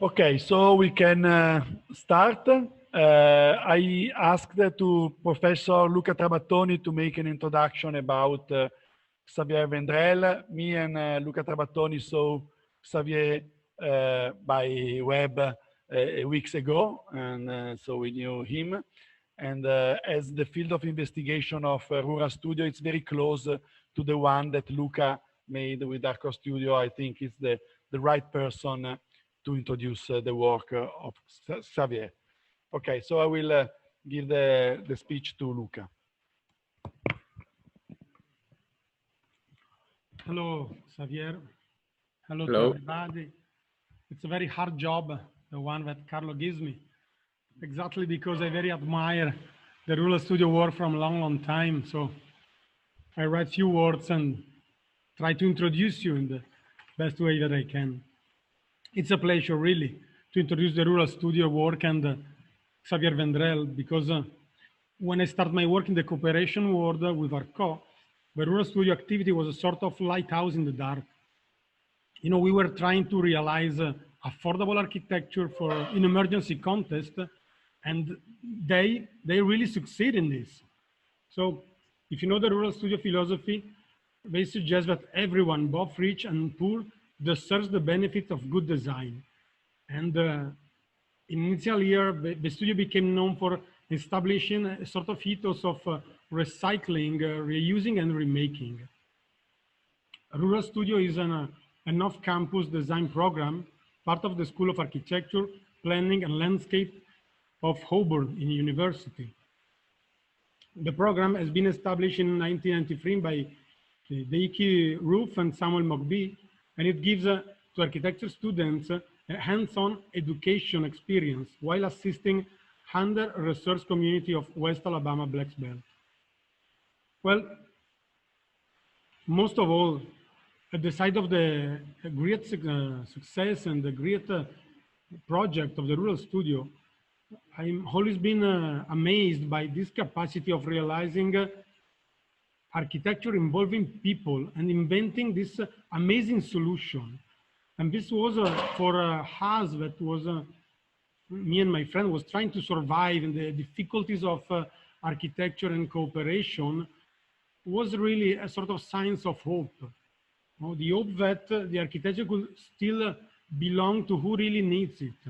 Okay, so we can start. I asked to Professor Luca Trabattoni to make an introduction about Xavier Vendrell. Me and Luca Trabattoni saw Xavier by web weeks ago, and so we knew him. And as the field of investigation of Rural Studio, it's very close to the one that Luca made with Arco Studio. I think it's the right person to introduce the work of Xavier. Okay, so I will give the speech to Luca. Hello, Xavier. Hello to Hello. everybody. It's a very hard job, the one that Carlo gives me, exactly because I very admire the Rural Studio work from a long, long time. So I write few words and try to introduce you in the best way that I can. It's a pleasure, really, to introduce the Rural Studio work and Xavier Vendrell, because when I started my work in the cooperation world with Arco, the Rural Studio activity was a sort of lighthouse in the dark. You know, we were trying to realize affordable architecture for an emergency context, and they really succeed in this. So if you know the Rural Studio philosophy, they suggest that everyone, both rich and poor, deserves the benefit of good design. And in initial year, the studio became known for establishing a sort of ethos of recycling, reusing, and remaking. Rural Studio is an off-campus design program, part of the School of Architecture, Planning, and Landscape of Auburn in university. The program has been established in 1993 by Deiki Roof and Samuel McBee, and it gives to architecture students a hands-on education experience while assisting under-resourced community of West Alabama Black Belt. Well, most of all, at the side of the great success and the great project of the Rural Studio, I've always been amazed by this capacity of realizing architecture involving people and inventing this amazing solution. And this was for us that was, me and my friend was trying to survive in the difficulties of architecture and cooperation, was really a sort of signs of hope. You know, the hope that the architecture could still belong to who really needs it.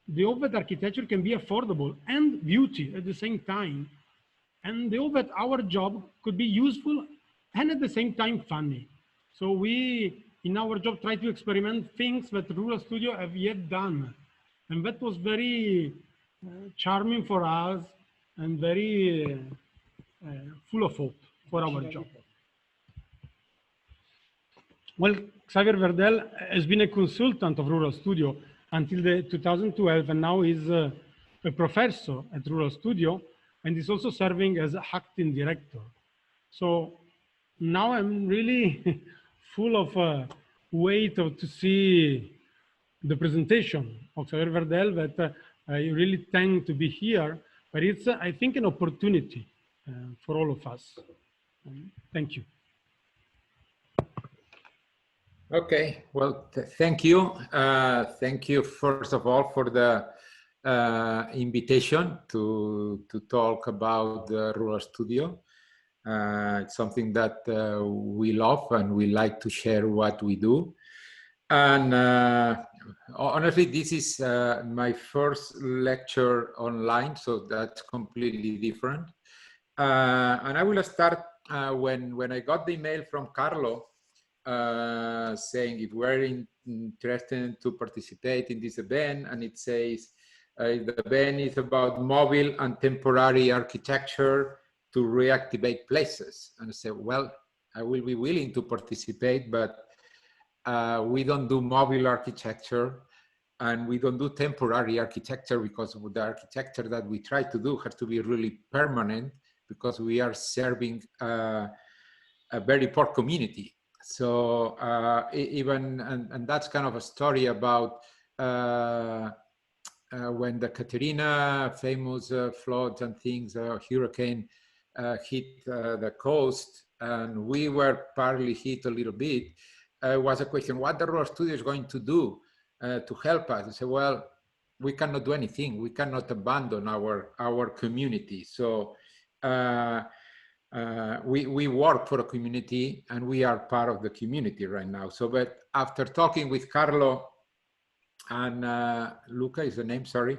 The hope that architecture can be affordable and beauty at the same time. And the hope that our job could be useful and at the same time funny. So we, in our job, try to experiment things that Rural Studio have yet done. And that was very charming for us and very full of hope for our job. Well, Xavier Vendrell has been a consultant of Rural Studio until the 2012, and now is a professor at Rural Studio, and is also serving as acting director. So now I'm really full of wait to see the presentation of Xavier Vendrell, that I really thank to be here, but it's, I think, an opportunity for all of us. Thank you. Okay, well, thank you. Thank you, first of all, for the invitation to talk about the Rural Studio. It's something that we love and we like to share what we do. And honestly, this is my first lecture online, so that's completely different. And I will start when I got the email from Carlo saying if we're interested to participate in this event, and it says the event is about mobile and temporary architecture to reactivate places. And I said, well, I will be willing to participate, but we don't do mobile architecture and we don't do temporary architecture, because the architecture that we try to do has to be really permanent, because we are serving a very poor community. So and that's kind of a story about when the Katrina famous floods and things, hurricane hit the coast, and we were partly hit a little bit. Was a question what the Rural Studio is going to do to help us. They say, well, we cannot do anything. We cannot abandon our community. So we work for a community, and we are part of the community right now. So, but after talking with Carlo and Luca is the name, sorry,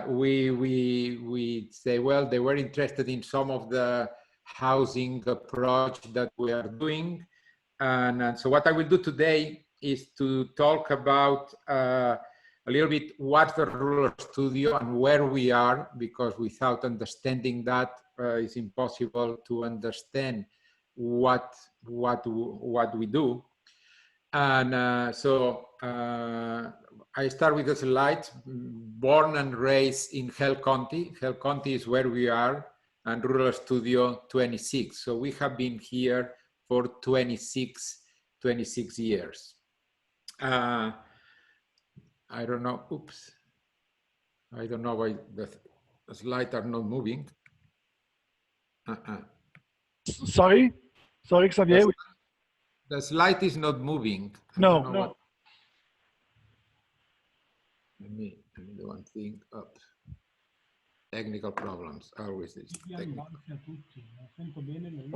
we say, well, they were interested in some of the housing approach that we are doing. And so what I will do today is to talk about a little bit what's the Rural Studio and where we are, because without understanding that, it's impossible to understand what we do. And so I start with the slide. Born and raised in Hell County. Hell County is where we are, and Rural Studio 26. So we have been here for 26 years. I don't know, oops. I don't know why the slides are not moving. Sorry, Xavier. The slide is not moving. No. Let me do one thing up. Technical problems, always is.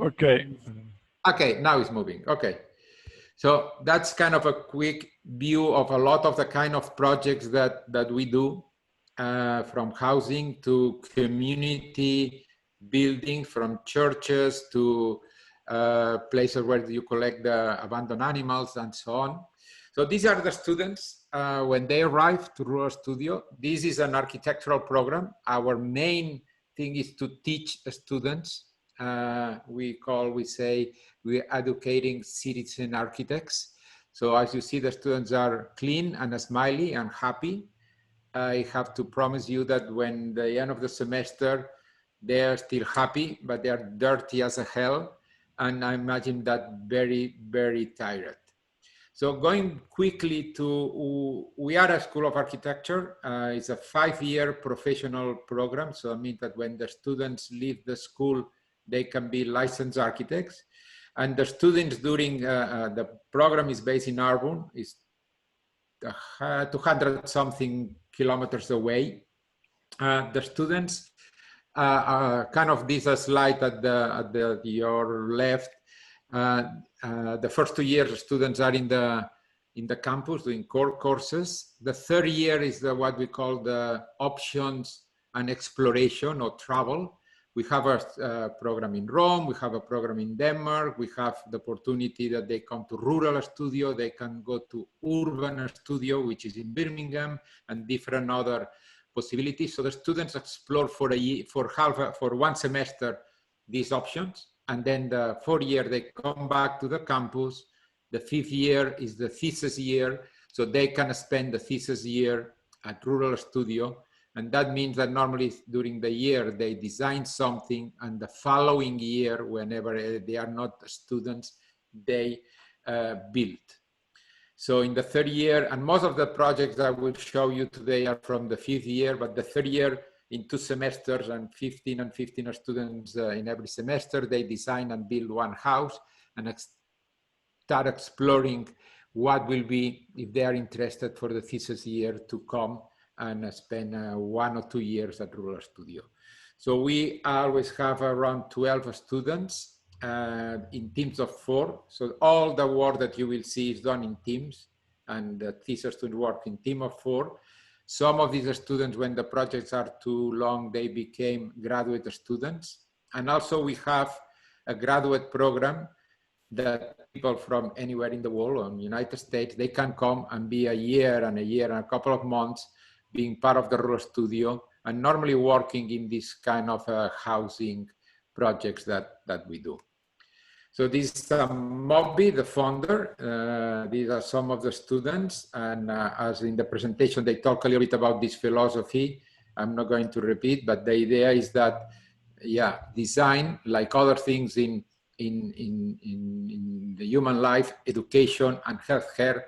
Okay. Okay, now it's moving. Okay. So that's kind of a quick view of a lot of the kind of projects that we do, from housing to community building, from churches to places where you collect the abandoned animals and so on. So these are the students when they arrive to Rural Studio. This is an architectural program. Our main thing is to teach students. We say we're educating citizen architects. So as you see, the students are clean and smiley and happy. I have to promise you that when the end of the semester, they're still happy, but they are dirty as a hell. And I imagine that very, very tired. So going quickly to, we are a School of Architecture. It's a 5-year professional program. So I mean that when the students leave the school, they can be licensed architects. And the students during the program is based in Arbon, is 200 something kilometers away. The students, kind of this slide at your left. The first 2 years, students are in the campus doing core courses. The third year is what we call the options and exploration or travel. We have a program in Rome, we have a program in Denmark, we have the opportunity that they come to Rural Studio, they can go to Urban Studio, which is in Birmingham, and different other possibilities. So the students explore for 1 semester these options, and then the 4th year they come back to the campus. The 5th year is the thesis year, so they can spend the thesis year at Rural Studio. And that means that normally during the year they design something, and the following year, whenever they are not students, they build. So in the 3rd year, and most of the projects that I will show you today are from the 5th year, but the 3rd year in 2 semesters and 15 students in every semester, they design and build one house and start exploring what will be, if they are interested for the thesis year, to come and spend 1 or 2 years at Rural Studio. So we always have around 12 students in teams of 4. So all the work that you will see is done in teams, and the thesis student work in team of 4. Some of these students, when the projects are too long, they became graduate students. And also we have a graduate program that people from anywhere in the world, or in the United States, they can come and be a year and a couple of months being part of the Rural Studio, and normally working in this kind of housing projects that we do. So this is Moby, the founder. These are some of the students, and as in the presentation, they talk a little bit about this philosophy. I'm not going to repeat, but the idea is that, yeah, design, like other things in the human life, education and healthcare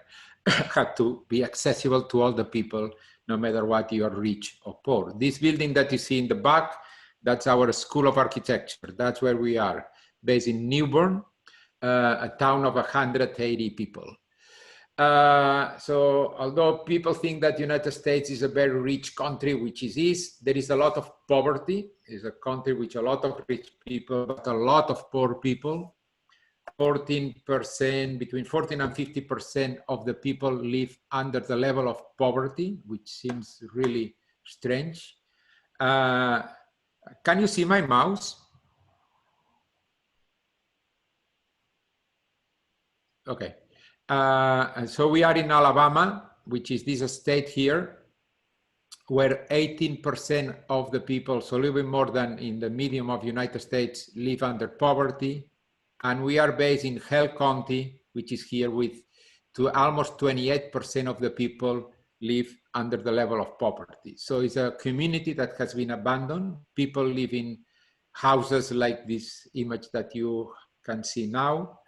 had to be accessible to all the people, no matter what you are rich or poor. This building that you see in the back, that's our School of Architecture. That's where we are, based in Newburn, a town of 180 people. So although people think that United States is a very rich country, which it is, there is a lot of poverty. It's a country with a lot of rich people, but a lot of poor people. 14%, between 14 and 50% of the people live under the level of poverty, which seems really strange. Can you see my mouse? Okay. And so we are in Alabama, which is this state here, where 18% of the people, so a little bit more than in the medium of United States, live under poverty. And we are based in Hell County, which is here with almost 28% of the people live under the level of poverty. So it's a community that has been abandoned. People live in houses like this image that you can see now.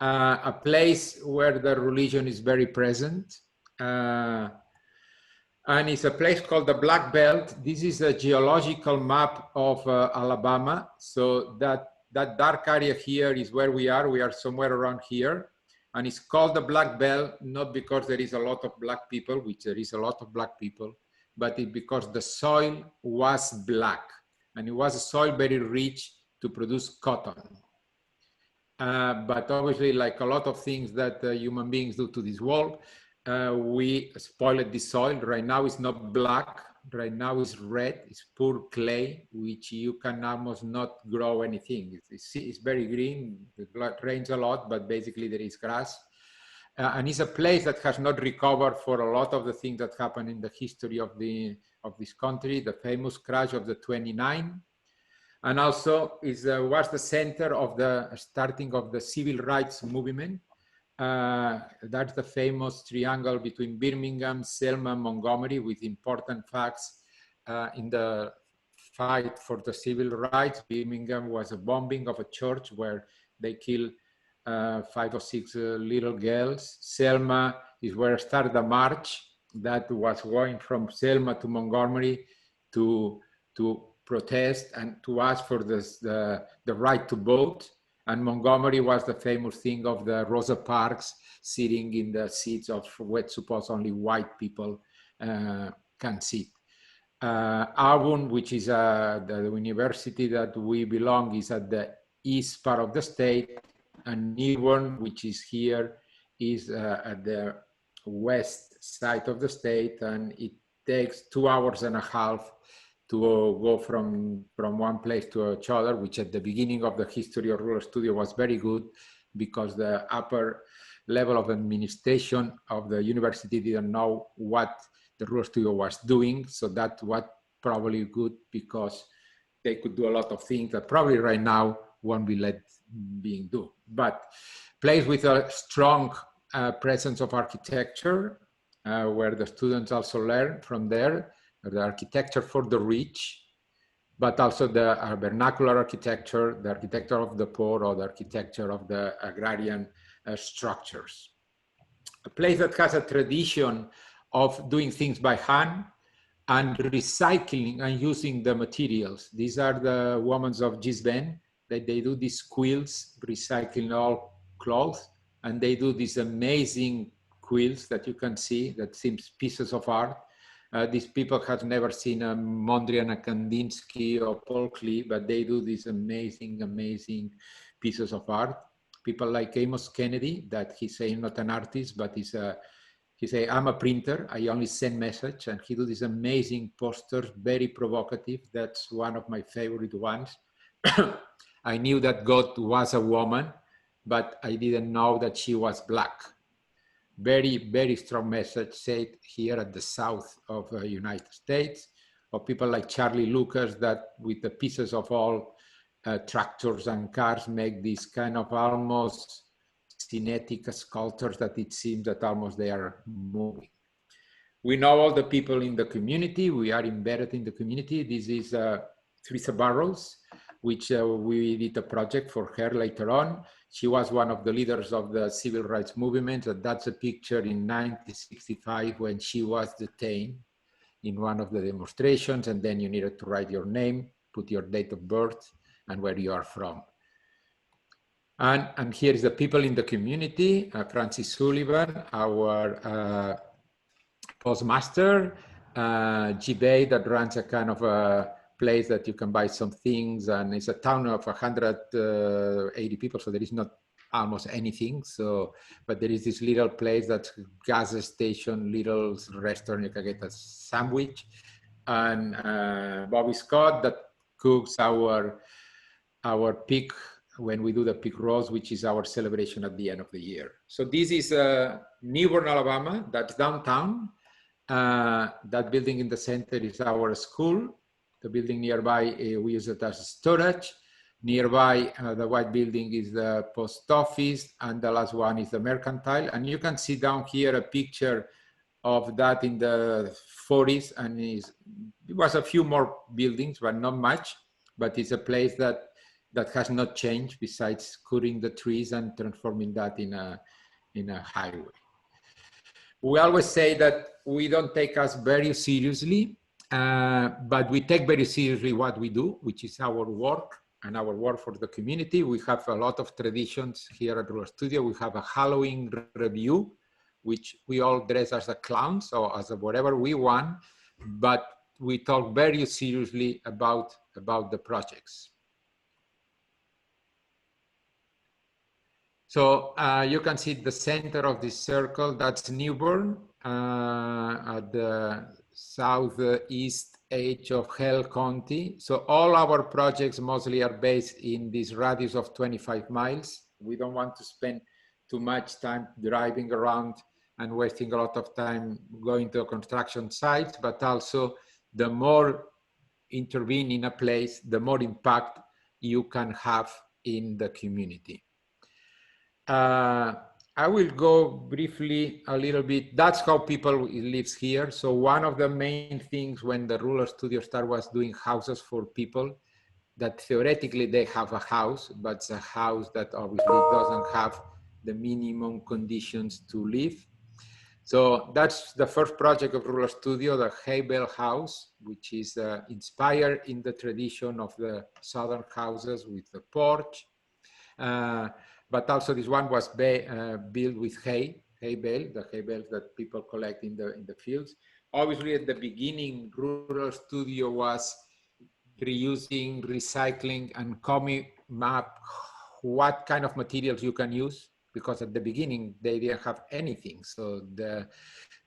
A place where the religion is very present. And it's a place called the Black Belt. This is a geological map of Alabama. So that dark area here is where we are. We are somewhere around here. And it's called the Black Belt, not because there is a lot of black people, which there is a lot of black people, but because the soil was black. And it was a soil very rich to produce cotton. But obviously, like a lot of things that human beings do to this world, we spoiled the soil. Right now it's not black. Right now it's red. It's poor clay, which you can almost not grow anything. It's very green. It rains a lot, but basically there is grass. And it's a place that has not recovered for a lot of the things that happened in the history of this country. The famous crash of the 29. And also was the center of the starting of the civil rights movement. That's the famous triangle between Birmingham, Selma, and Montgomery, with important facts in the fight for the civil rights. Birmingham was a bombing of a church where they killed 5 or 6 little girls. Selma is where started the march that was going from Selma to Montgomery to protest and to ask for the right to vote. And Montgomery was the famous thing of the Rosa Parks sitting in the seats of what suppose only white people can sit. Auburn, which is the university that we belong, is at the east part of the state, and Newbern, which is here, is at the west side of the state, and it takes 2 hours and a half to go from one place to another, which at the beginning of the history of Rural Studio was very good because the upper level of administration of the university didn't know what the Rural Studio was doing. So that was probably good because they could do a lot of things that probably right now won't be let being do. But place with a strong presence of architecture, where the students also learn from there. The architecture for the rich, but also the vernacular architecture, the architecture of the poor, or the architecture of the agrarian structures. A place that has a tradition of doing things by hand and recycling and using the materials. These are the women of Gisben, that they do these quilts, recycling all clothes, and they do these amazing quilts that you can see that seems pieces of art. These people have never seen a Mondrian, a Kandinsky, or Paul Klee, but they do these amazing, amazing pieces of art. People like Amos Kennedy, that he's saying not an artist, but he say, I'm a printer, I only send message, and he do these amazing posters, very provocative. That's one of my favorite ones. I knew that God was a woman, but I didn't know that she was black. Very, very strong message said here at the south of the United States, of people like Charlie Lucas, that with the pieces of all tractors and cars make these kind of almost kinetic sculptures that it seems that almost they are moving. We know all the people in the community. We are embedded in the community. This is Teresa Barrows, which we did a project for her later on. She was one of the leaders of the civil rights movement. That's a picture in 1965 when she was detained in one of the demonstrations, and then you needed to write your name, put your date of birth, and where you are from. And here is the people in the community, Francis Sullivan, our postmaster, G-Bay that runs a kind of a place that you can buy some things, and it's a town of 180 people, so there is not almost anything. So, but there is this little place that's gas station, little restaurant, you can get a sandwich, and Bobby Scott that cooks our pig when we do the pig roast, which is our celebration at the end of the year. So this is Newbern, Alabama, that's downtown. That building in the center is our school. The building nearby, we use it as storage. Nearby, the white building is the post office, and the last one is the mercantile. And you can see down here a picture of that in the 40s, and it was a few more buildings, but not much. But it's a place that has not changed besides cutting the trees and transforming that in a highway. We always say that we don't take us very seriously, but we take very seriously what we do, which is our work and our work for the community. We have a lot of traditions here at Rural Studio. We have a Halloween review, which we all dress as a clowns or as a whatever we want, but we talk very seriously about the projects. So you can see the center of this circle, that's Newbern, at the southeast edge of Hale County. So all our projects mostly are based in this radius of 25 miles. We don't want to spend too much time driving around and wasting a lot of time going to construction sites, but also the more intervene in a place, the more impact you can have in the community. I will go briefly a little bit. That's how people live here. So one of the main things when the Rural Studio started was doing houses for people that theoretically they have a house, but it's a house that obviously doesn't have the minimum conditions to live. So that's the first project of Rural Studio, the Hay Bale House, which is inspired in the tradition of the Southern houses with the porch. But also this one was built with hay bale, the hay bales that people collect in the fields. Obviously at the beginning, Rural Studio was reusing, recycling, and coming up what kind of materials you can use, because at the beginning they didn't have anything. So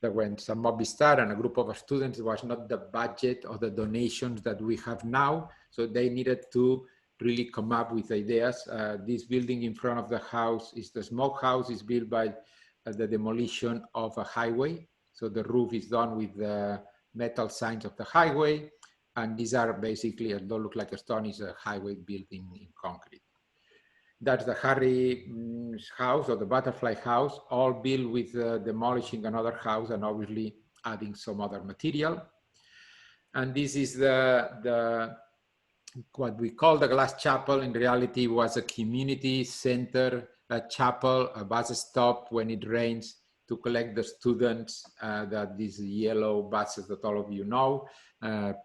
when some Movistar and a group of students, it was not the budget or the donations that we have now. So they needed to really come up with ideas. This building in front of the house is the smokehouse. Is built by the demolition of a highway. So the roof is done with the metal signs of the highway. And these are basically, don't look like a stone, is a highway built in concrete. That's the Harry house, or the butterfly house, all built with demolishing another house and obviously adding some other material. And this is what we call the glass chapel. In reality was a community center, a chapel, a bus stop when it rains to collect the students, that these yellow buses that all of you know,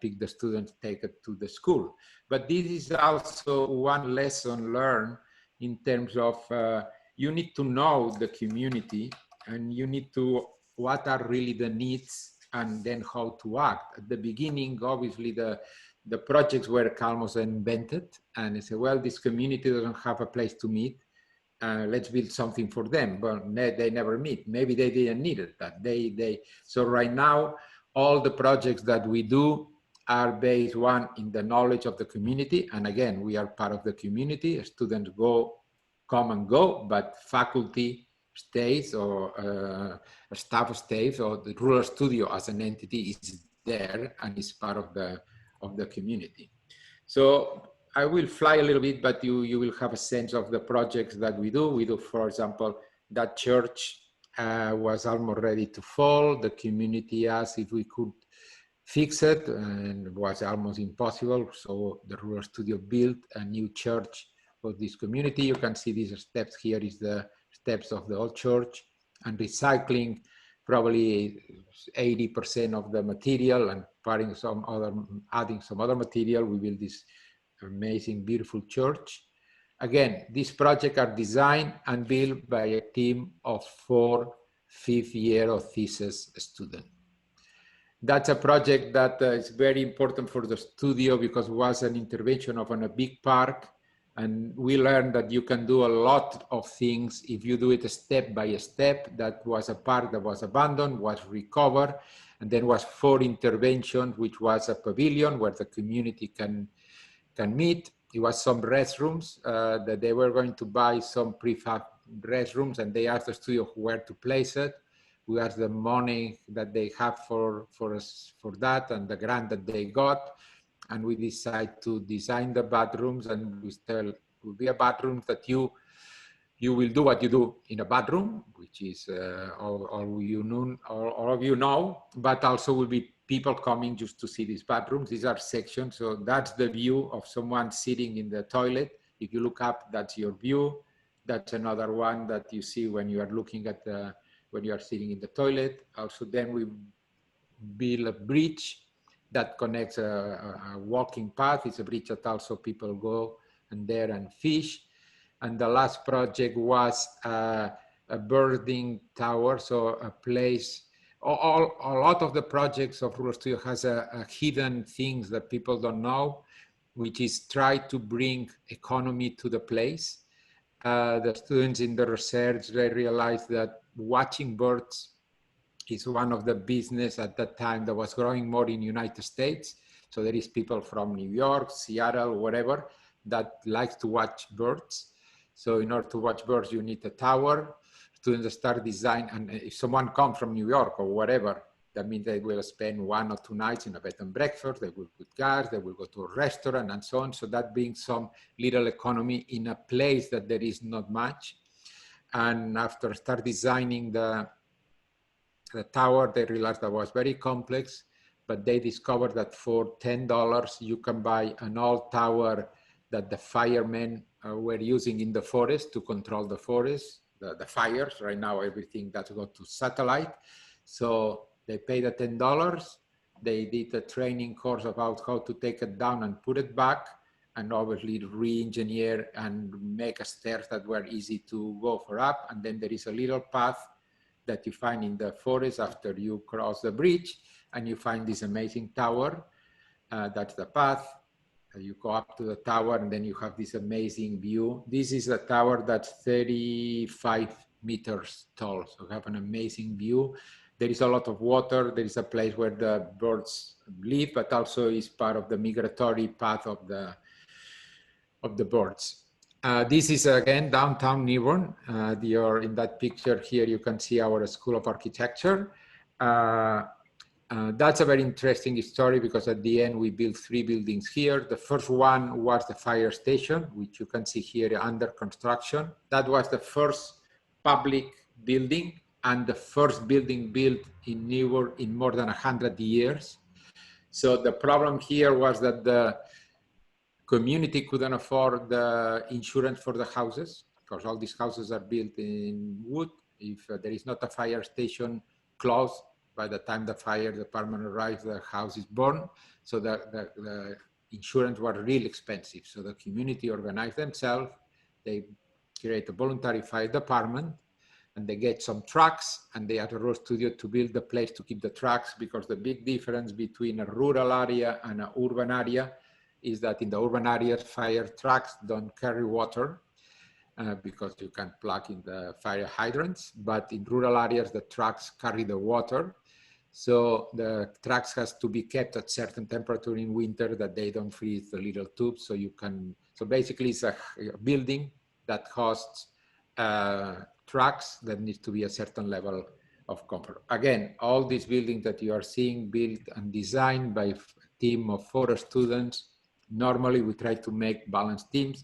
pick the students, take it to the school. But this is also one lesson learned in terms of you need to know the community, and you need to, what are really the needs, and then how to act. At the beginning, obviously the projects were almost invented, and they say, well, this community doesn't have a place to meet. Let's build something for them. But they never meet. Maybe they didn't need it. That so right now, all the projects that we do are based, one, in the knowledge of the community. And again, we are part of the community. Students come and go, but faculty stays, or staff stays, or the Rural Studio as an entity is there and is part of the community. So I will fly a little bit, but you will have a sense of the projects that we do. We do, for example, that church was almost ready to fall. The community asked if we could fix it, and it was almost impossible. So the Rural Studio built a new church for this community. You can see these steps here is the steps of the old church, and recycling probably 80% of the material and adding some other material. We built this amazing, beautiful church. Again, these projects are designed and built by a team of 4 fifth-year of thesis students. That's a project that is very important for the studio because it was an intervention on a big park. And we learned that you can do a lot of things if you do it step by step. That was a park that was abandoned, was recovered, and then was 4 interventions, which was a pavilion where the community can meet. It was some restrooms that they were going to buy some prefab restrooms, and they asked the studio where to place it. We asked the money that they have for that and the grant that they got. And we decided to design the bathrooms, and we still will be a bathroom that you will do what you do in a bathroom, which is all of you know, but also will be people coming just to see these bathrooms. These are sections. So that's the view of someone sitting in the toilet. If you look up, that's your view. That's another one that you see when you are looking at when you are sitting in the toilet. Also, then we build a bridge that connects a walking path. It's a bridge that also people go and there and fish. And the last project was a birding tower. So a place, a lot of the projects of Rural Studio has a hidden things that people don't know, which is try to bring economy to the place. The students in the research, they realized that watching birds is one of the business at that time that was growing more in the United States. So there is people from New York, Seattle, whatever, that likes to watch birds. So in order to watch birds, you need a tower. Students start design, and if someone comes from New York or whatever, that means they will spend 1 or 2 nights in a bed and breakfast, they will put gas, they will go to a restaurant and so on. So that brings some little economy in a place that there is not much. And after start designing the tower, they realized that was very complex, but they discovered that for $10, you can buy an old tower that the firemen were using in the forest to control the forest, the fires. Right now, everything that's got to satellite. So they paid the $10. They did a training course about how to take it down and put it back, and obviously re-engineer and make a stairs that were easy to go for up. And then there is a little path that you find in the forest after you cross the bridge, and you find this amazing tower. That's the path. You go up to the tower, and then you have this amazing view. This is a tower that's 35 meters tall, so you have an amazing view. There is a lot of water. There is a place where the birds live, but also is part of the migratory path of the birds. This is again downtown Newbern. In that picture here, you can see our School of Architecture. That's a very interesting story because at the end we built 3 buildings here. The first one was the fire station, which you can see here under construction. That was the first public building and the first building built in Newbern in more than 100 years. So the problem here was that the community couldn't afford the insurance for the houses because all these houses are built in wood. If there is not a fire station close, by the time the fire department arrives, the house is burned. So the insurance was really expensive. So the community organized themselves. They create a voluntary fire department, and they get some trucks, and they asked Rural Studio to build the place to keep the trucks, because the big difference between a rural area and an urban area is that in the urban areas, fire trucks don't carry water because you can plug in the fire hydrants, but in rural areas, the trucks carry the water. So the trucks has to be kept at certain temperature in winter that they don't freeze the little tubes. So you can, so basically it's a building that hosts trucks that needs to be a certain level of comfort. Again, all these buildings that you are seeing built and designed by a team of 4 students. Normally we try to make balanced teams,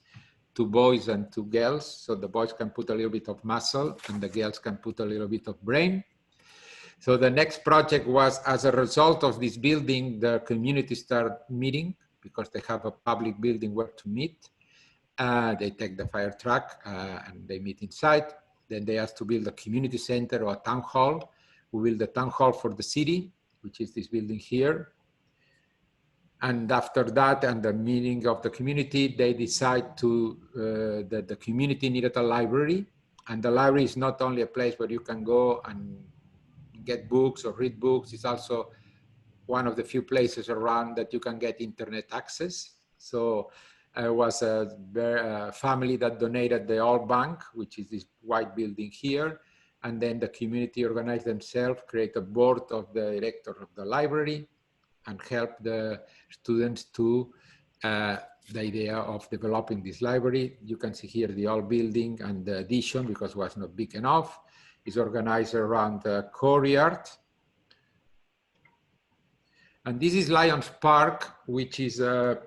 2 boys and 2 girls. So the boys can put a little bit of muscle and the girls can put a little bit of brain. So the next project was, as a result of this building, the community started meeting because they have a public building where to meet. They take the fire truck and they meet inside. Then they asked to build a community center or a town hall. We built the town hall for the city, which is this building here. And after that, and the meeting of the community, they decide that the community needed a library. And the library is not only a place where you can go and get books or read books, it's also one of the few places around that you can get internet access. So it was a family that donated the old bank, which is this white building here. And then the community organized themselves, create a board of the director of the library, and help the students to the idea of developing this library. You can see here the old building, and the addition, because it was not big enough, is organized around the courtyard. And this is Lions Park, which is a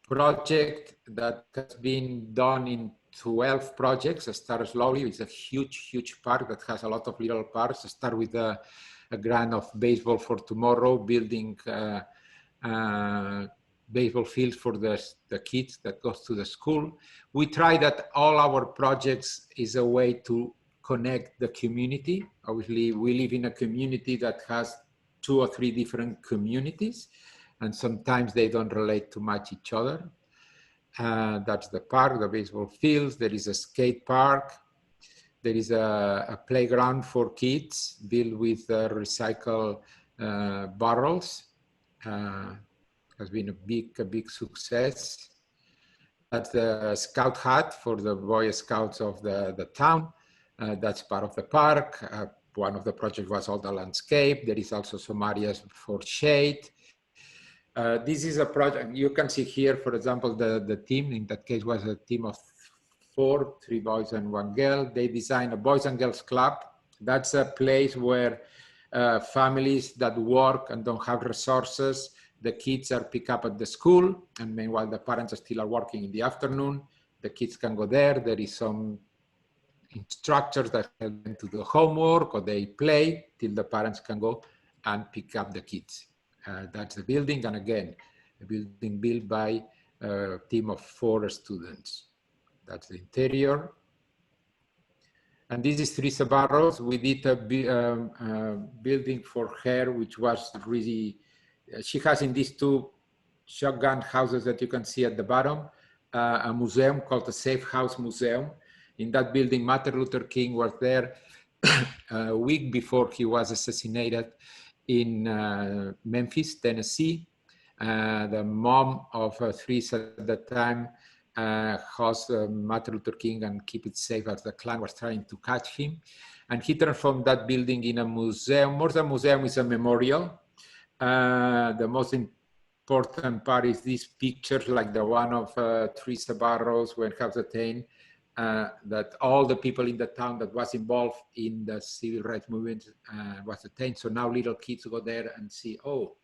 project that has been done in 12 projects. Start slowly. It's a huge, huge park that has a lot of little parks. Start with a grant of baseball for tomorrow, building baseball fields for the kids that goes to the school. We try that all our projects is a way to connect the community. Obviously, we live in a community that has 2 or 3 different communities, and sometimes they don't relate too much each other. That's the park, the baseball fields. There is a skate park. There is a playground for kids built with recycled barrels. Has been a big success. That's the scout hut for the Boy Scouts of the town. That's part of the park. One of the projects was all the landscape. There is also some areas for shade. This is a project, you can see here, for example, the team, in that case was a team of 4, 3 boys and 1 girl. They designed a Boys and Girls Club. That's a place where families that work and don't have resources, the kids are picked up at the school, and meanwhile the parents are still working in the afternoon. The kids can go there. There is some instructors that help them to do homework, or they play till the parents can go and pick up the kids. That's the building, and again, a building built by a team of 4 students. That's the interior. And this is Teresa Barros. We did a building for her, which was really, she has in these 2 shotgun houses that you can see at the bottom, a museum called the Safe House Museum. In that building, Martin Luther King was there a week before he was assassinated in Memphis, Tennessee. The mom of Teresa at the time housed Martin Luther King and keep it safe as the Klan was trying to catch him. And he transformed that building in a museum. More than a museum, is a memorial. The most important part is these pictures, like the one of Teresa Barros when she was detained, that all the people in the town that was involved in the civil rights movement was detained. So now little kids go there and see, oh,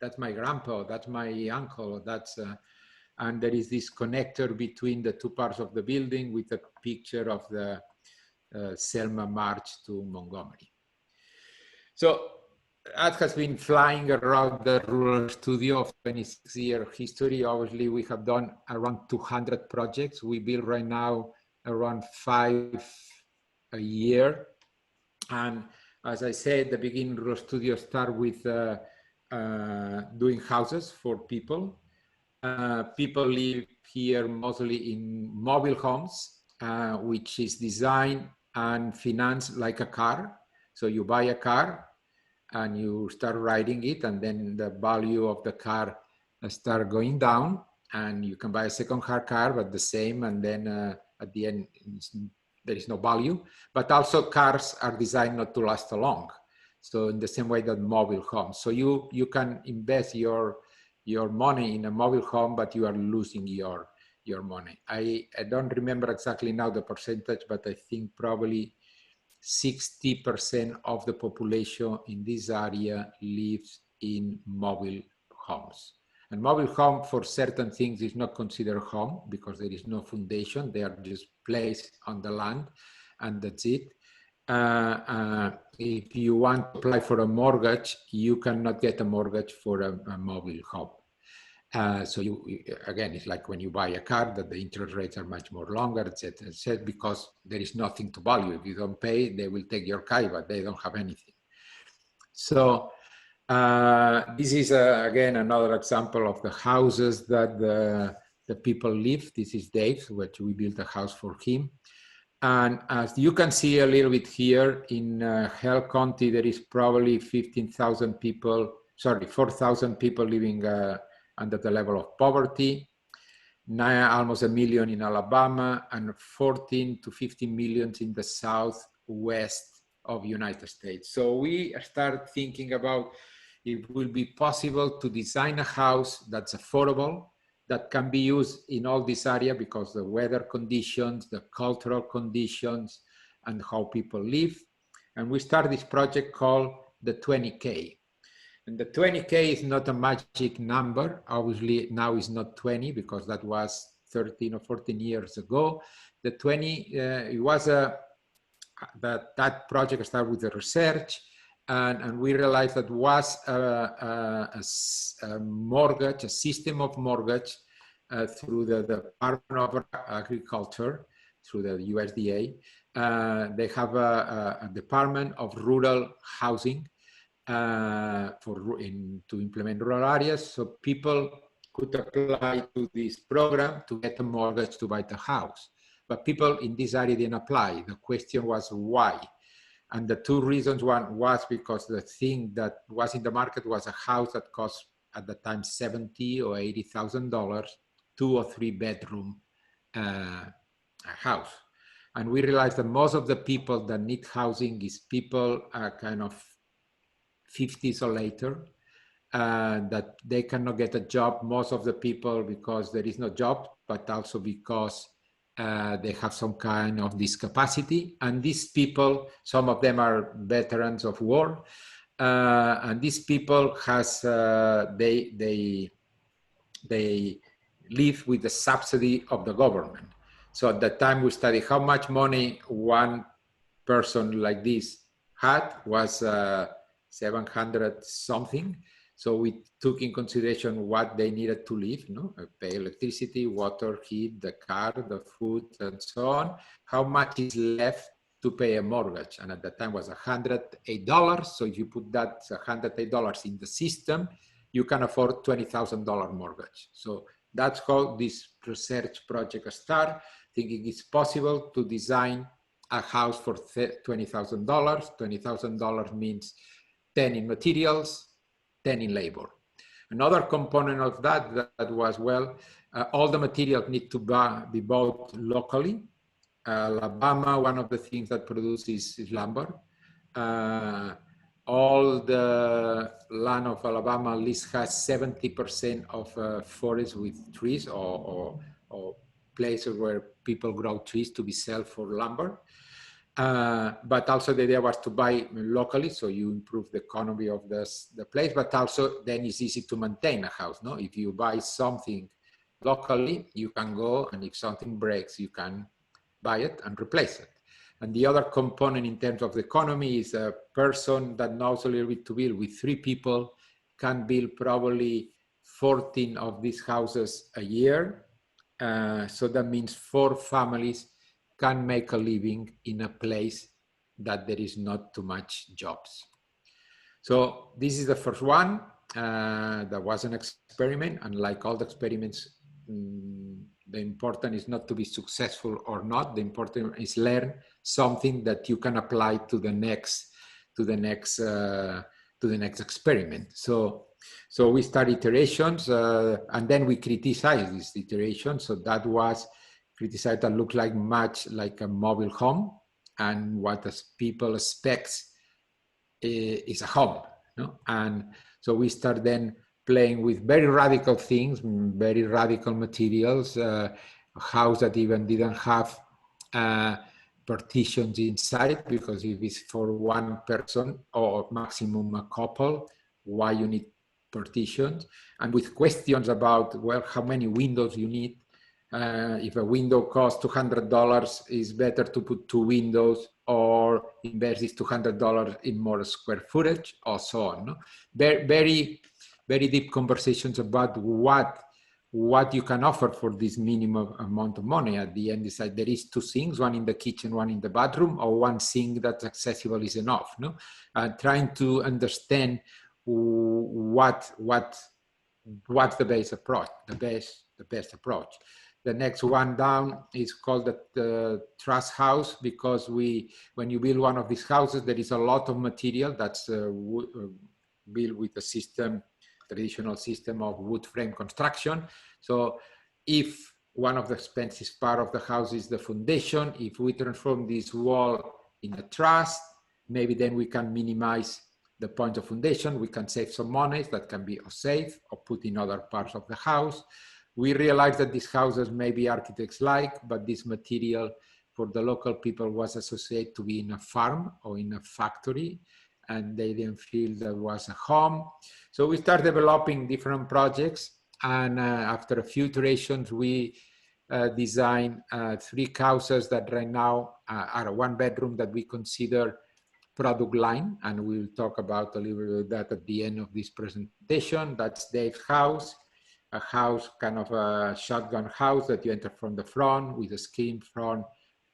that's my grandpa, that's my uncle, that's, and there is this connector between the 2 parts of the building with a picture of the Selma March to Montgomery. So that has been flying around the rural studio of 26-year history. Obviously, we have done around 200 projects. We build right now around 5 a year. And as I said, the beginning, rural studio start with doing houses for people. People live here mostly in mobile homes, which is designed and financed like a car. So you buy a car and you start riding it, and then the value of the car start going down, and you can buy a second-hand car, but the same, and then at the end, there is no value. But also cars are designed not to last long. So in the same way that mobile homes. So you can invest your money in a mobile home, but you are losing your money. I don't remember exactly now the percentage, but I think probably 60% of the population in this area lives in mobile homes. And mobile home for certain things is not considered home because there is no foundation. They are just placed on the land, and that's it. If you want to apply for a mortgage, you cannot get a mortgage for a mobile home. So again, it's like when you buy a car, that the interest rates are much more longer, etc., because there is nothing to value. If you don't pay, they will take your car, but they don't have anything. So This is again another example of the houses that the people live. This is Dave, which we built a house for him. And as you can see a little bit here in Hell County, there is probably 4,000 people living under the level of poverty. Almost 1 million in Alabama, and 14 to 15 million in the southwest of United States. So we start thinking about if it will be possible to design a house that's affordable, that can be used in all this area because the weather conditions, the cultural conditions, and how people live. And we start this project called the 20K. And the 20K is not a magic number. Obviously, now it's not 20 because that was 13 or 14 years ago. The 20, it was that project started with the research, and we realized that was a mortgage, a system of mortgage through the Department of Agriculture, through the USDA. They have a Department of Rural Housing to implement rural areas, so people could apply to this program to get a mortgage to buy the house. But people in this area didn't apply. The question was why? And the two reasons, one was because the thing that was in the market was a house that cost at the time $70,000 or $80,000, 2 or 3 bedroom house. And we realized that most of the people that need housing is people kind of 50s or later, that they cannot get a job. Most of the people because there is no job, but also because they have some kind of discapacity. And these people, some of them are veterans of war, and these people has they live with the subsidy of the government. So at that time we studied how much money one person like this had was 700 something. So we took in consideration what they needed to live, pay electricity, water, heat, the car, the food, and so on. How much is left to pay a mortgage? And at that time was $108. So if you put that $108 in the system, you can afford $20,000 mortgage. So that's how this research project started, thinking it's possible to design a house for $20,000. $20,000 means 10 in materials, 10 in labor. Another component of that was, well, all the materials need to be bought locally. Alabama, one of the things that produces is lumber. All the land of Alabama at least has 70% of forests with trees or places where people grow trees to be sold for lumber. But also the idea was to buy locally, so you improve the economy of the place, but also then it's easy to maintain a house. No, if you buy something locally, you can go, and if something breaks, you can buy it and replace it. And the other component in terms of the economy is a person that knows a little bit to build. With 3 people can build probably 14 of these houses a year. So that means 4 families can make a living in a place that there is not too much jobs. So this is the first one. That was an experiment, and like all the experiments, the important is not to be successful or not. The important is learn something that you can apply to the next experiment. So we start iterations, and then we criticize these iterations. So that was criticized that looked like much like a mobile home, and what the people expect is a home. And so we start then playing with very radical things, very radical materials, a house that even didn't have partitions inside, because if it's for one person or maximum a couple, why you need partitions? And with questions about, well, how many windows you need. If a window costs $200, it's better to put 2 windows or invest this $200 in more square footage, or so on. No? Very, very deep conversations about what you can offer for this minimum amount of money. At the end, it's like there is 2 sinks, one in the kitchen, one in the bathroom, or 1 sink that's accessible is enough. No, trying to understand what's the best approach, the best approach. The next one down is called the truss house, because when you build one of these houses, there is a lot of material that's built with a traditional system of wood frame construction. So if one of the expensive part of the house is the foundation, if we transform this wall in a truss, maybe then we can minimize the point of foundation. We can save some money that can be saved or put in other parts of the house. We realized that these houses maybe architects like, but this material for the local people was associated to be in a farm or in a factory, and they didn't feel that was a home. So we started developing different projects, and after a few iterations, we designed 3 houses that right now are a 1-bedroom that we consider product line, and we'll talk about a little bit of that at the end of this presentation. That's Dave's house, a house, kind of a shotgun house that you enter from the front with a skin front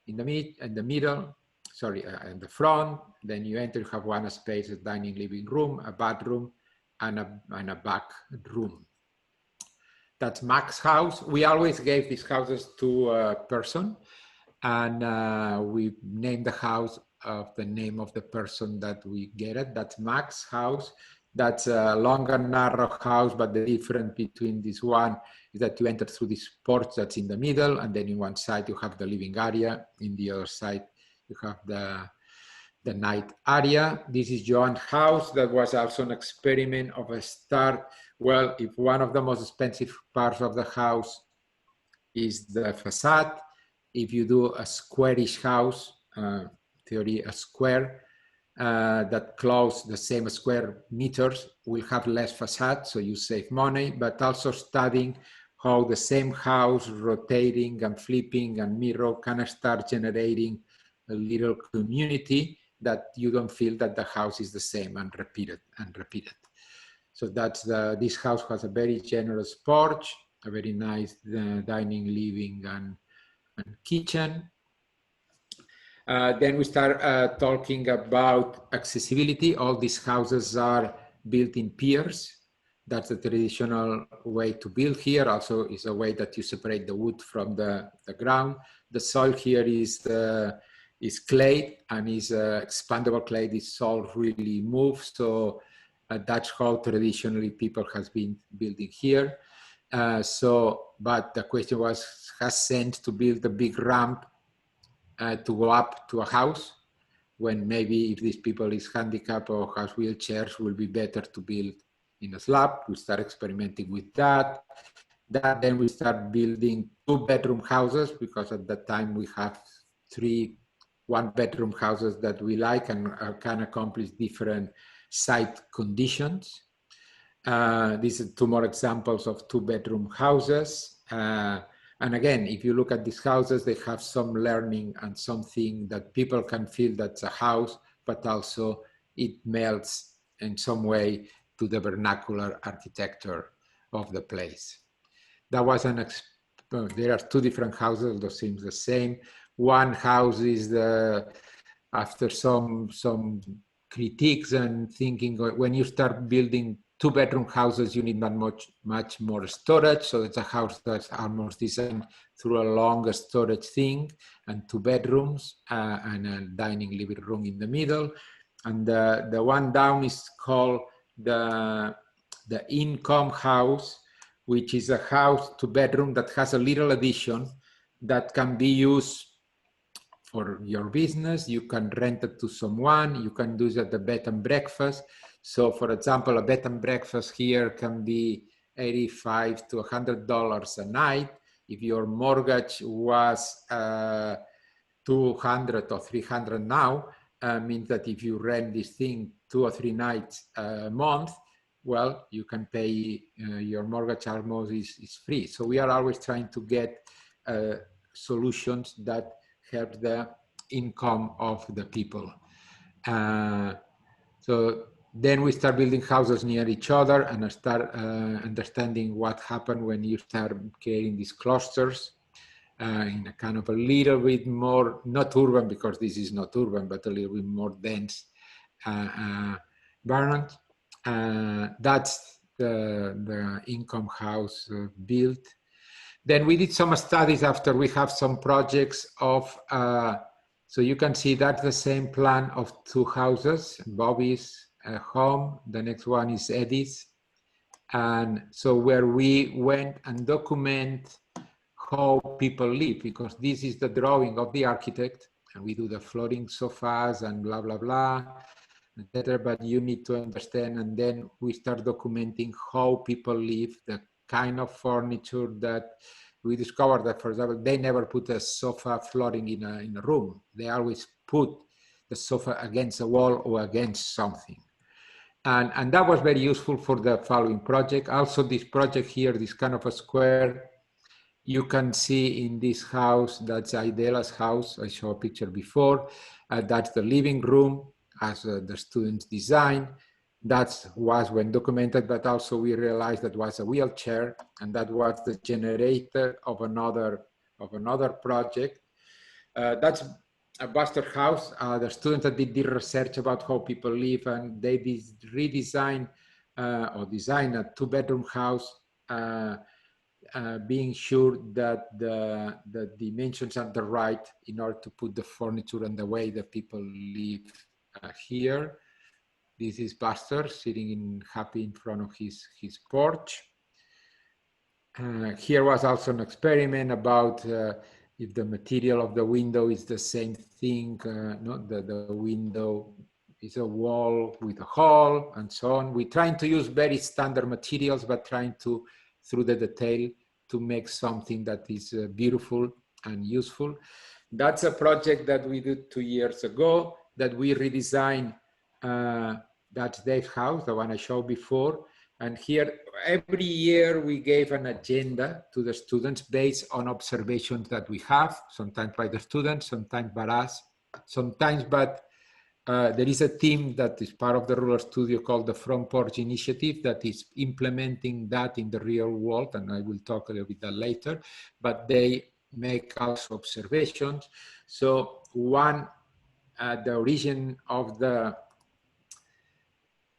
in the middle, in the front. Then you enter, you have one space, a dining living room, a bathroom, and a back room. That's Mac's house. We always gave these houses to a person, and we named the house of the name of the person that we get it. That's Mac's house. That's a long and narrow house, but the difference between this one is that you enter through this porch that's in the middle, and then in one side you have the living area, in the other side you have the night area. This is Joan's house. That was also an experiment of a start. Well, if one of the most expensive parts of the house is the facade, if you do a squarish house, theory a square, that close the same square meters will have less facade, so you save money, but also studying how the same house rotating and flipping and mirror can start generating a little community that you don't feel that the house is the same and repeated. So that's this house has a very generous porch, a very nice dining, living, and kitchen. Then we start talking about accessibility. All these houses are built in piers. That's the traditional way to build here. Also is a way that you separate the wood from the ground. The soil here is clay, and is expandable clay. This soil really moves. So that's how traditionally people has been building here. But the question was, has sense to build a big ramp to go up to a house, when maybe if these people is handicapped or has wheelchairs, will be better to build in a slab. We start experimenting with that. Then we start building 2-bedroom houses, because at that time we have 3 1-bedroom houses that we like and can accomplish different site conditions. These are 2 more examples of 2-bedroom houses. And again, if you look at these houses, they have some learning and something that people can feel that's a house, but also it melts in some way to the vernacular architecture of the place. That was there are 2 different houses, those seems the same. One house is after some critiques and thinking, when you start building 2-bedroom houses, you need much more storage. So it's a house that's almost designed through a longer storage thing, and 2 bedrooms and a dining living room in the middle. And the one down is called the income house, which is a house 2-bedroom that has a little addition that can be used for your business. You can rent it to someone. You can do it at the bed and breakfast. So for example, a bed and breakfast here can be $85 to $100 a night. If your mortgage was $200 or $300 now, means that if you rent this thing 2 or 3 nights a month, well, you can pay your mortgage almost is free. So we are always trying to get solutions that help the income of the people. So then we start building houses near each other and start understanding what happened when you start creating these clusters in a kind of a little bit more, not urban, because this is not urban, but a little bit more dense environment. That's the income house built. Then we did some studies after we have some projects of, so you can see that's the same plan of two houses, Bobby's home, the next one is Eddie's. And so where we went and document how people live, because this is the drawing of the architect, and we do the floating sofas and blah, blah, blah, etc. But you need to understand, and then we start documenting how people live, the kind of furniture that we discovered that, for example, they never put a sofa floating in a room. They always put the sofa against a wall or against something. And that was very useful for the following project. Also, this project here, this kind of a square, you can see in this house, that's Idela's house. I showed a picture before. That's the living room as the students design. That was when documented, but also we realized that was a wheelchair, and that was the generator of another project. That's a Buster house. The students that did research about how people live, and they redesigned or designed a 2-bedroom house, being sure that the dimensions are the right in order to put the furniture and the way that people live here. This is Buster sitting happy in front of his porch. Here was also an experiment about if the material of the window is the same thing, the window is a wall with a hole and so on. We're trying to use very standard materials, but trying to, through the detail, to make something that is beautiful and useful. That's a project that we did 2 years ago that we redesigned. That's Dave's house, the one I showed before. And here, every year we gave an agenda to the students based on observations that we have, sometimes by the students, sometimes by us, sometimes, but there is a team that is part of the Rural Studio called the Front Porch Initiative that is implementing that in the real world, and I will talk a little bit that later, but they make also observations. So one, the origin of the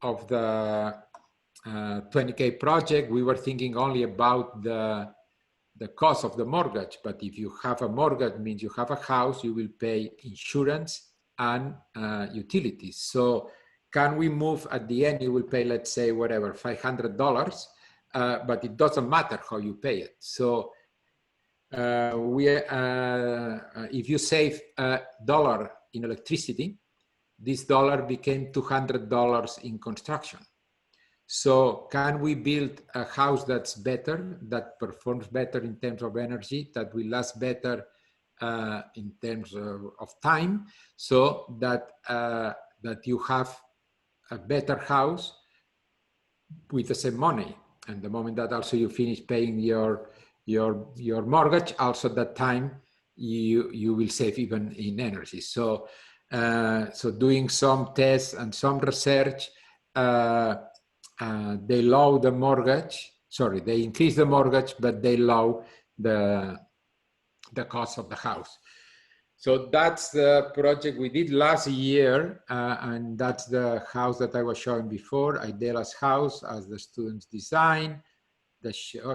20K project, we were thinking only about the cost of the mortgage. But if you have a mortgage, it means you have a house, you will pay insurance and utilities. So can we move at the end, you will pay, let's say, whatever, $500, but it doesn't matter how you pay it. So if you save $1 in electricity, this dollar became $200 in construction. So can we build a house that's better, that performs better in terms of energy, that will last better in terms of time, so that that you have a better house with the same money? And the moment that also you finish paying your mortgage, also that time you will save even in energy. So so doing some tests and some research, they lower the mortgage, sorry, they increase the mortgage, but they lower the cost of the house. So that's the project we did last year, and that's the house that I was showing before, Idela's house, as the students design,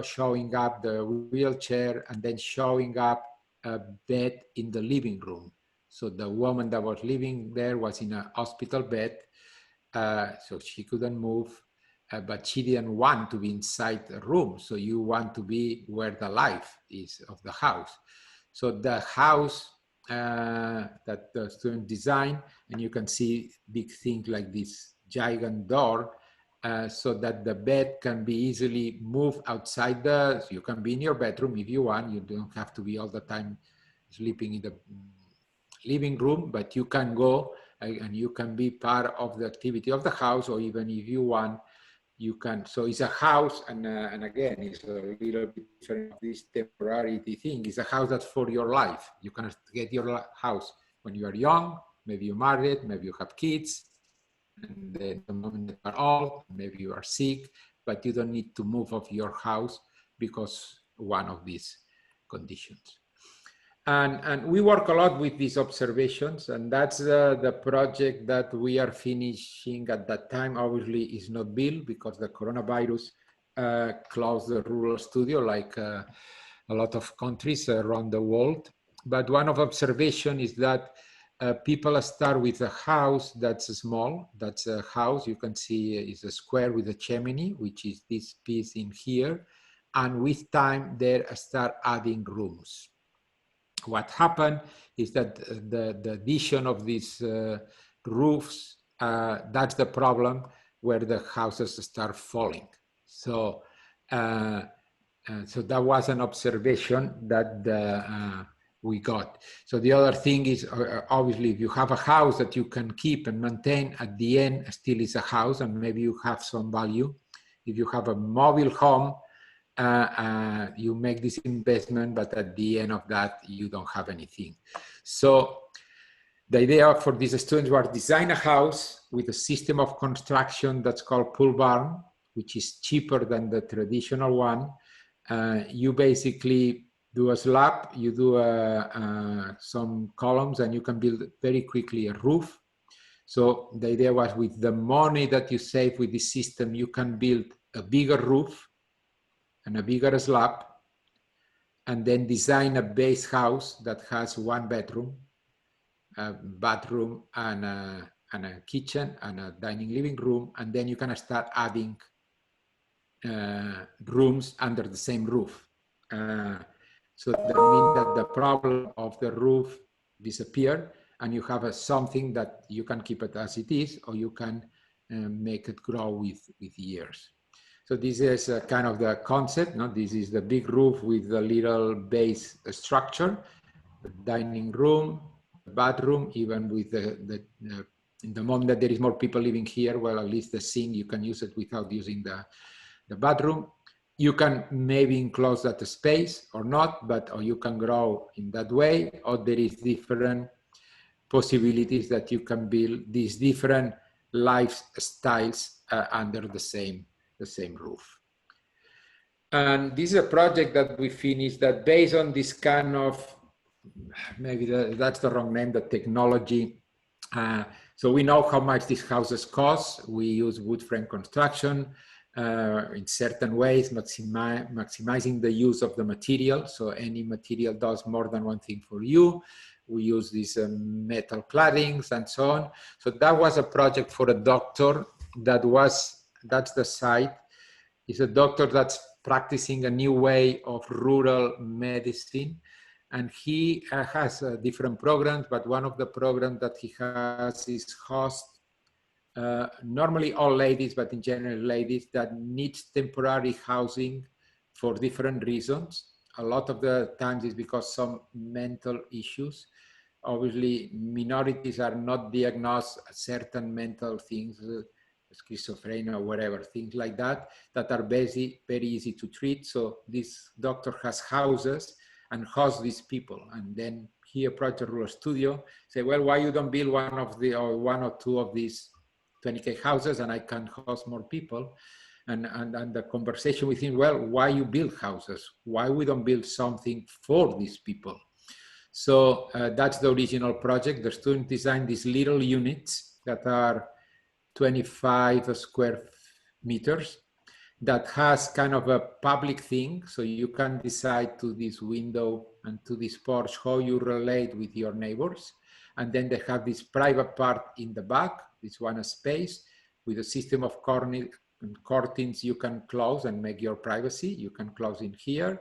showing up the wheelchair, and then showing up a bed in the living room. So the woman that was living there was in a hospital bed, so she couldn't move, but she didn't want to be inside the room. So you want to be where the life is of the house. So the house that the student designed, and you can see big things like this giant door, so that the bed can be easily moved outside so you can be in your bedroom if you want. You don't have to be all the time sleeping in the living room, but you can go and you can be part of the activity of the house, or even if you want, you can. So it's a house, and again, it's a little bit different of this temporarity thing. It's a house that's for your life. You can get your house when you are young, maybe you're married, maybe you have kids, and then the moment you are old, maybe you are sick, but you don't need to move off your house because one of these conditions. And we work a lot with these observations, and that's the project that we are finishing at that time. Obviously, is not built because the coronavirus closed the rural studio, like a lot of countries around the world. But one of observation is that people start with a house that's small. That's a house you can see is a square with a chimney, which is this piece in here. And with time, they start adding rooms. What happened is that the addition of these roofs, that's the problem where the houses start falling. So, so that was an observation that we got. So the other thing is, obviously, if you have a house that you can keep and maintain, at the end still is a house, and maybe you have some value. If you have a mobile home, you make this investment, but at the end of that, you don't have anything. So the idea for these students was design a house with a system of construction that's called pool barn, which is cheaper than the traditional one. You basically do a slab, you do some columns, and you can build very quickly a roof. So the idea was, with the money that you save with this system, you can build a bigger roof and a bigger slab, and then design a base house that has 1 bedroom, a bathroom, and a kitchen, and a dining living room, and then you can start adding rooms under the same roof. So that means that the problem of the roof disappear, and you have something that you can keep it as it is, or you can make it grow with years. So this is kind of the concept. No? This is the big roof with the little base structure, the dining room, the bathroom, even with in the moment that there is more people living here, well, at least the sink, you can use it without using the bathroom. You can maybe enclose that space or not, but or you can grow in that way, or there is different possibilities that you can build these different lifestyles under the same roof. And this is a project that we finished that based on this kind of, maybe that's the wrong name, the technology. So we know how much these houses cost. We use wood frame construction in certain ways, maximizing the use of the material. So any material does more than one thing for you. We use these metal claddings and so on. So that was a project for a doctor that's the site. It's a doctor that's practicing a new way of rural medicine. And he has different programs, but one of the programs that he has is host, normally all ladies, but in general ladies that needs temporary housing for different reasons. A lot of the times is because some mental issues. Obviously, minorities are not diagnosed certain mental things, schizophrenia or whatever, things like that are very easy to treat. So this doctor has houses and hosts these people. And then he approached a rural studio, say, well, why you don't build one or two of these 20K houses and I can host more people? And the conversation with him, well, why you build houses? Why we don't build something for these people? So that's the original project. The student designed these little units that are 25 square meters that has kind of a public thing. So you can decide to this window and to this porch how you relate with your neighbors. And then they have this private part in the back, this one space with a system of curtains you can close and make your privacy. You can close in here,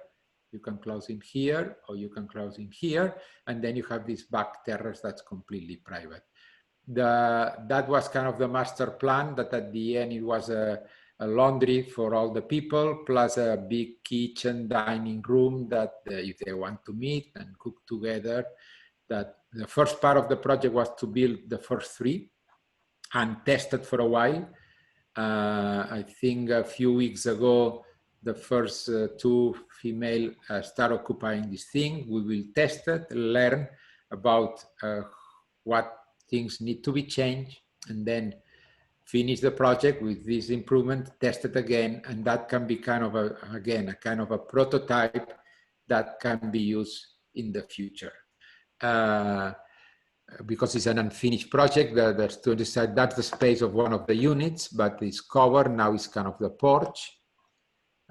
you can close in here, or you can close in here. And then you have this back terrace that's completely private. That was kind of the master plan, that at the end it was a laundry for all the people, plus a big kitchen dining room that if they want to meet and cook together. That the first part of the project was to build the first 3 and test it for a while. I think a few weeks ago, the first 2 female start occupying this thing. We will test it, learn about what things need to be changed, and then finish the project with this improvement, test it again, and that can be kind of a prototype that can be used in the future. Because it's an unfinished project, the students said that's the space of one of the units, but it's covered, now it's kind of the porch.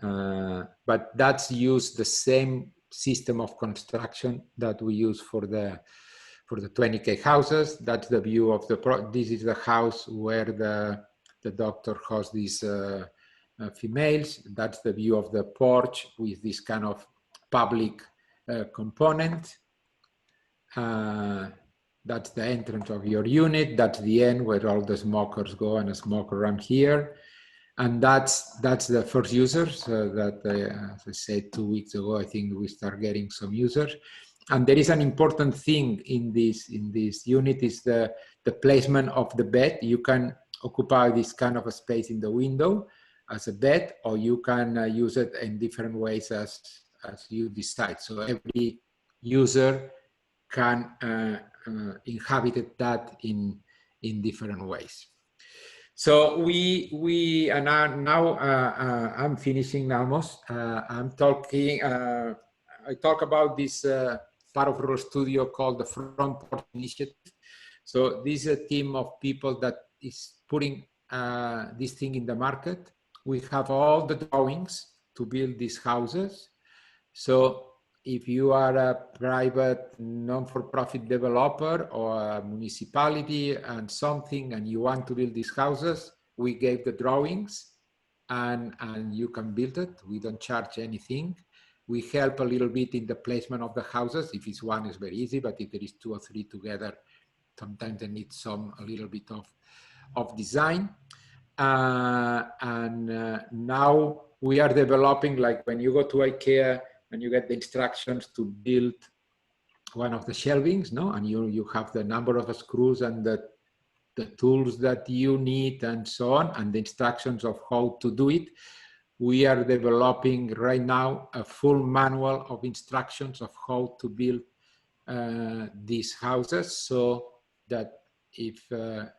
But that's used the same system of construction that we use for the 20K houses. That's the view of this is the house where the doctor hosts these females. That's the view of the porch with this kind of public component. That's the entrance of your unit. That's the end where all the smokers go and a smoker run here. And that's the first users that, as I said 2 weeks ago, I think we start getting some users. And there is an important thing in this unit is the placement of the bed. You can occupy this kind of a space in the window as a bed, or you can use it in different ways as you decide. So every user can inhabit that in different ways. So I'm finishing almost. I'm talking. I talk about this part of Rural Studio called the Front Porch Initiative. So this is a team of people that is putting this thing in the market. We have all the drawings to build these houses. So if you are a private non-for-profit developer or a municipality and you want to build these houses, we gave the drawings and you can build it. We don't charge anything. We help a little bit in the placement of the houses. If it's one, it's very easy, but if there is 2 or 3 together, sometimes they need a little bit of design. Now we are developing, like when you go to IKEA, and you get the instructions to build one of the shelvings, no? And you have the number of screws and the tools that you need and so on, and the instructions of how to do it. We are developing right now a full manual of instructions of how to build these houses, so that if you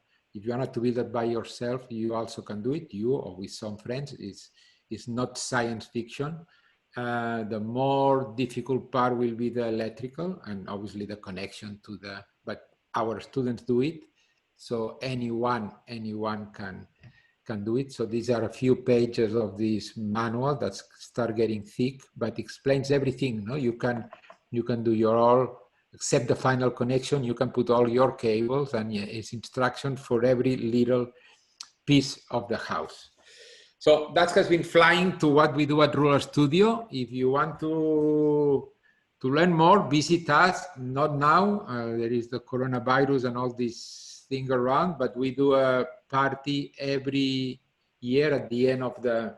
want to build it by yourself, you also can do it, you or with some friends. It's not science fiction. The more difficult part will be the electrical and obviously the connection to but our students do it. So anyone can do it. So these are a few pages of this manual that start getting thick, but explains everything. No, you can do your all, except the final connection. You can put all your cables, and it's instructions for every little piece of the house. So that has been flying to what we do at Rural Studio. If you want to learn more, visit us. Not now, there is the coronavirus and all this thing around, but we do a party every year at the end of the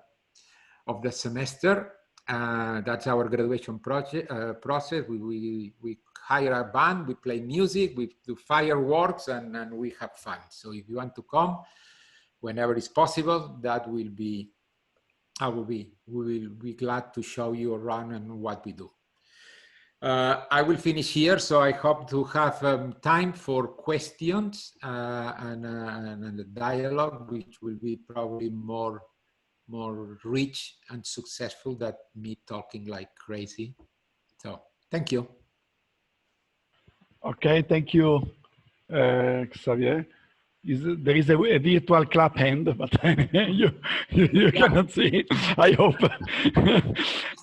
semester. That's our graduation process. We hire a band, we play music, we do fireworks, and we have fun. So if you want to come, whenever it's possible, we will be glad to show you around and what we do. I will finish here, so I hope to have time for questions and a dialogue, which will be probably more rich and successful than me talking like crazy. So thank you. Okay, thank you, Xavier. There is a virtual clap hand, but you cannot see it, I hope.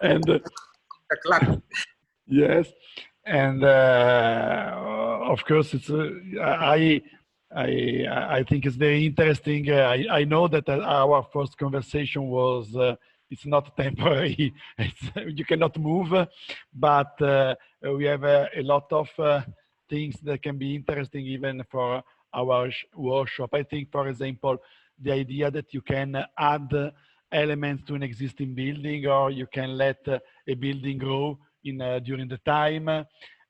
And a clap. Yes, and of course, it's I think it's very interesting. I know that our first conversation was it's not temporary. You cannot move, but we have a lot of things that can be interesting even for our workshop. I think, for example, the idea that you can add elements to an existing building, or you can let a building grow during the time,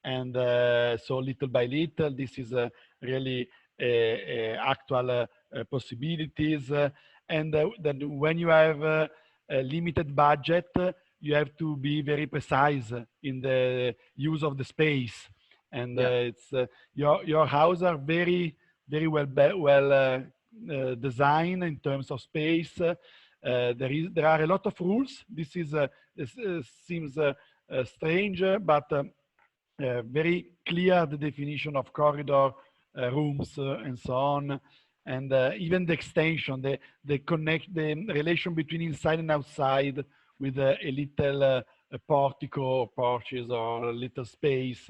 and so little by little, this is really actual possibilities. And then when you have a limited budget, you have to be very precise in the use of the space. And it's your house are very well designed in terms of space. There are a lot of rules. This seems strange, but very clear the definition of corridor, rooms, and so on, and even the extension, the relation between inside and outside with a little a portico, or porches, or a little space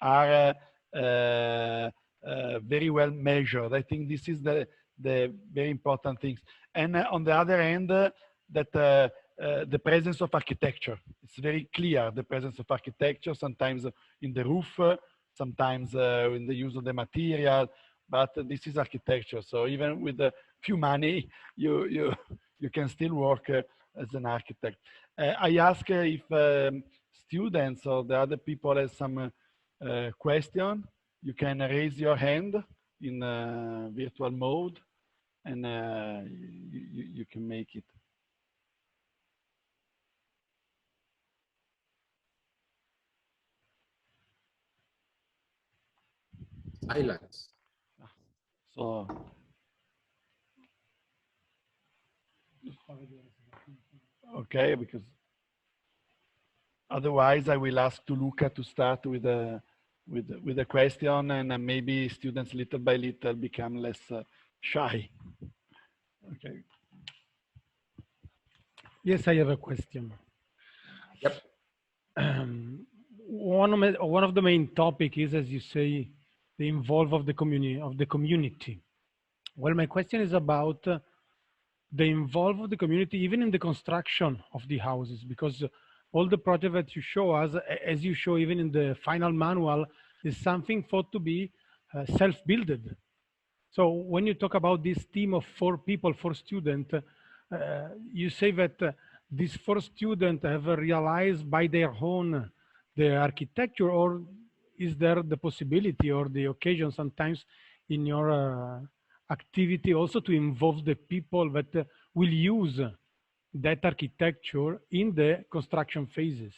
are very well measured. I think this is the very important things. And on the other hand, that the presence of architecture. It's very clear, the presence of architecture, sometimes in the roof, sometimes in the use of the material, but this is architecture. So even with a few money, you can still work as an architect. I ask if students or the other people have some question. You can raise your hand in virtual mode, and you can make it. Silence. So, okay, because otherwise I will ask to Luca to start with a question, and maybe students little by little become less shy. Okay. Yes, I have a question. Yep. One of the main topic is, as you say, the involve of the community. Well, my question is about the involve of the community, even in the construction of the houses, because all the project that you show us, as you show even in the final manual, is something thought to be self-builded. So when you talk about this team of 4 people, 4 students, you say that these 4 students have realized by their own the architecture, or is there the possibility or the occasion sometimes in your activity also to involve the people that will use that architecture in the construction phases?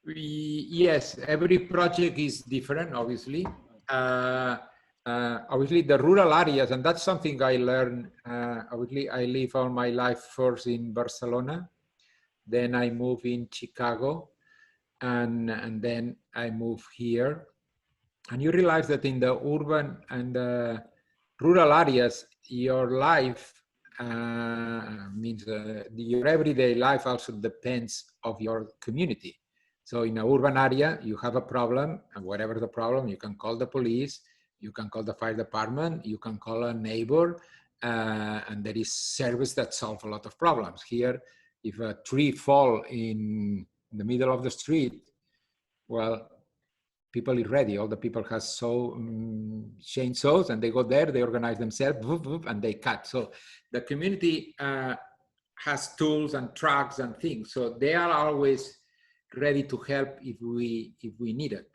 Yes, every project is different, obviously. Obviously, the rural areas, and that's something I learned. Obviously, I live all my life first in Barcelona, then I move in Chicago, and then I move here. And you realize that in the urban and the rural areas, your life means your everyday life also depends of your community. So in an urban area, you have a problem, and whatever the problem, you can call the police, you can call the fire department, you can call a neighbor, and there is service that solves a lot of problems. Here, if a tree fall in the middle of the street, well, people is ready. All the people have chainsaws, and they go there, they organize themselves, and they cut. So the community has tools and trucks and things. So they are always ready to help if we need it.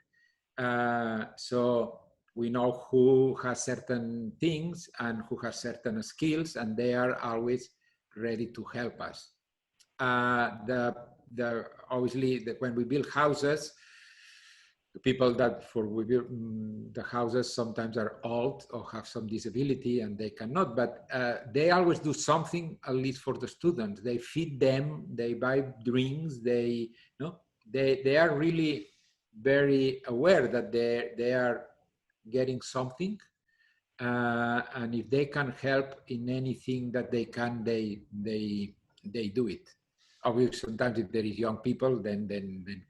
So we know who has certain things and who has certain skills, and they are always ready to help us. Obviously, when we build houses, the people that we build the houses sometimes are old or have some disability and they cannot, but they always do something, at least for the students. They feed them, they buy drinks, they are really very aware that they are getting something, and if they can help in anything that they can, they do it. Obviously, sometimes if there is young people, then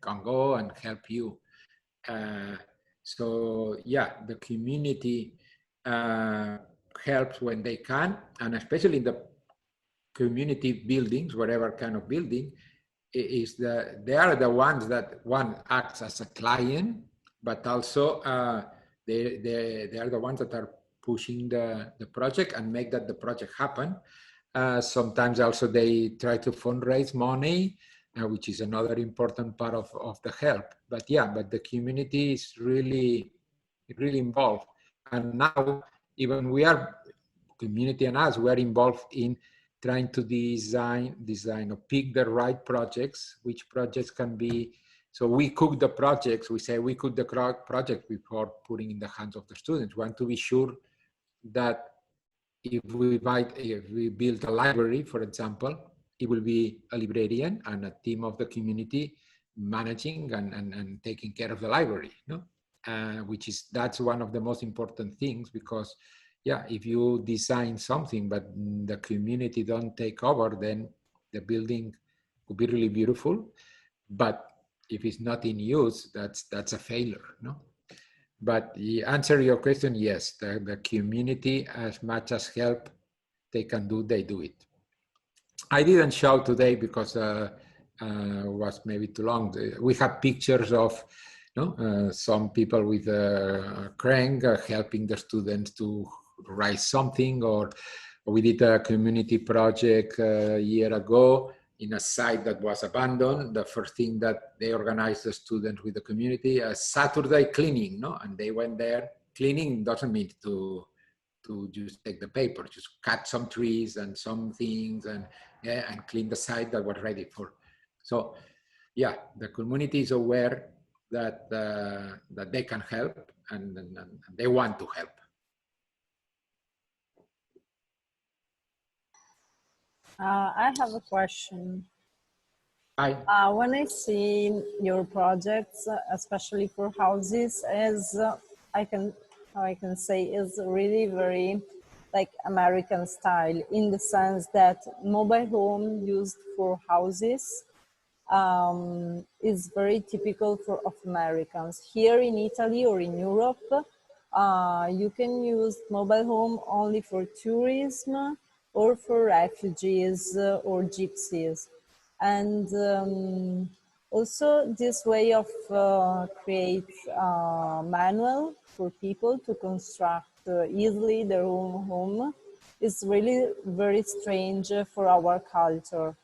can go and help you. So yeah, the community helps when they can, and especially in the community buildings, whatever kind of building, they are the ones that one acts as a client, but also they are the ones that are pushing the project and make that the project happen. Sometimes also they try to fundraise money, which is another important part of the help. But yeah, but the community is really involved. And now even we are, community and us, we are involved in trying to design or pick the right projects, which projects can be. So we cook the projects, we say we cook the project before putting in the hands of the students. We want to be sure that if we build a library, for example, it will be a librarian and a team of the community managing and taking care of the library, no? That's one of the most important things, because yeah, if you design something but the community don't take over, then the building could be really beautiful, but if it's not in use, that's a failure, no? But the answer to your question, yes, the community, as much as help they can do, they do it. I didn't show today because was maybe too long. We have pictures of some people with a crank helping the students to write something, or we did a community project a year ago in a site that was abandoned. The first thing that they organized the students with the community, a Saturday cleaning, no? And they went there. Cleaning doesn't mean to just take the paper, just cut some trees and some things and clean the site that was ready for. So yeah, the community is aware that that they can help and they want to help. I have a question. Hi. When I see your projects, especially for houses, as I can say, is really very like American style, in the sense that mobile home used for houses is very typical of Americans. Here in Italy or in Europe, you can use mobile home only for tourism or for refugees or gypsies. And also this way of create manual for people to construct easily their own home is really very strange for our culture.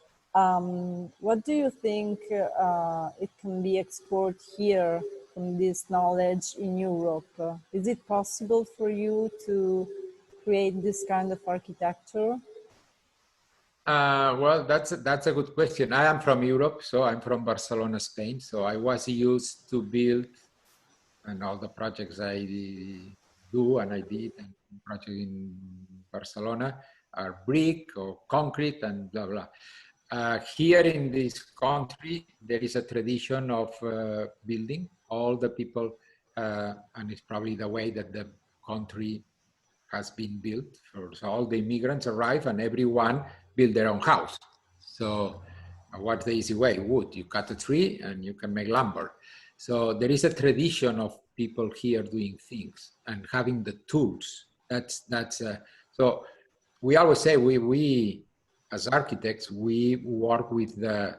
What do you think it can be exported here from this knowledge in Europe? Is it possible for you to create this kind of architecture? Well, that's a good question. I am from Europe, so I'm from Barcelona, Spain. So I was used to build, and all the projects I do and I did, and project in Barcelona are brick or concrete and blah blah. Here in this country, there is a tradition of building. All the people, and it's probably the way that the country has been built. So all the immigrants arrive and everyone build their own house. So what's the easy way? Wood. You cut a tree and you can make lumber. So there is a tradition of people here doing things and having the tools. So we always say we as architects, we work with the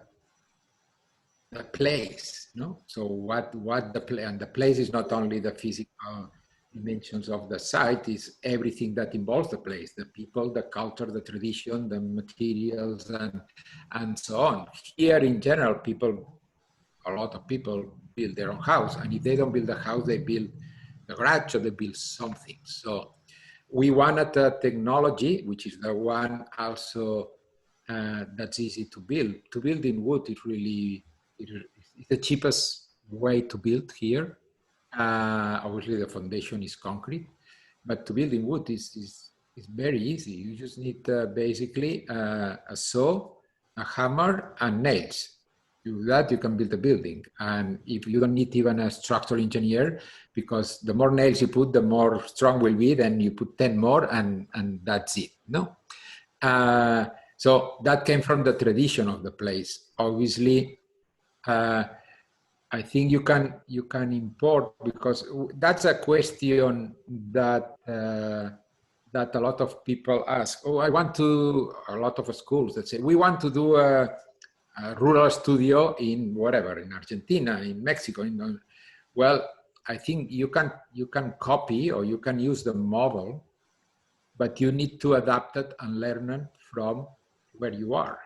place, no? So what and the place is not only the physical dimensions of the site, is everything that involves the place, the people, the culture, the tradition, the materials, and so on. Here in general, a lot of people build their own house, and if they don't build a house, they build a garage or they build something. So we wanted a technology, which is the one also that's easy to build. To build in wood, it's the cheapest way to build here. Obviously, the foundation is concrete, but to build in wood is very easy. You just need basically a saw, a hammer, and nails. With that, you can build a building. And if you don't need even a structural engineer, because the more nails you put, the more strong will be. Then you put 10 more, and that's it. No. So that came from the tradition of the place. Obviously, I think you can import, because that's a question that that a lot of people ask. Oh, a lot of schools that say, we want to do a rural studio in whatever, in Argentina, in Mexico. Well, I think you can copy or you can use the model, but you need to adapt it and learn it from where you are.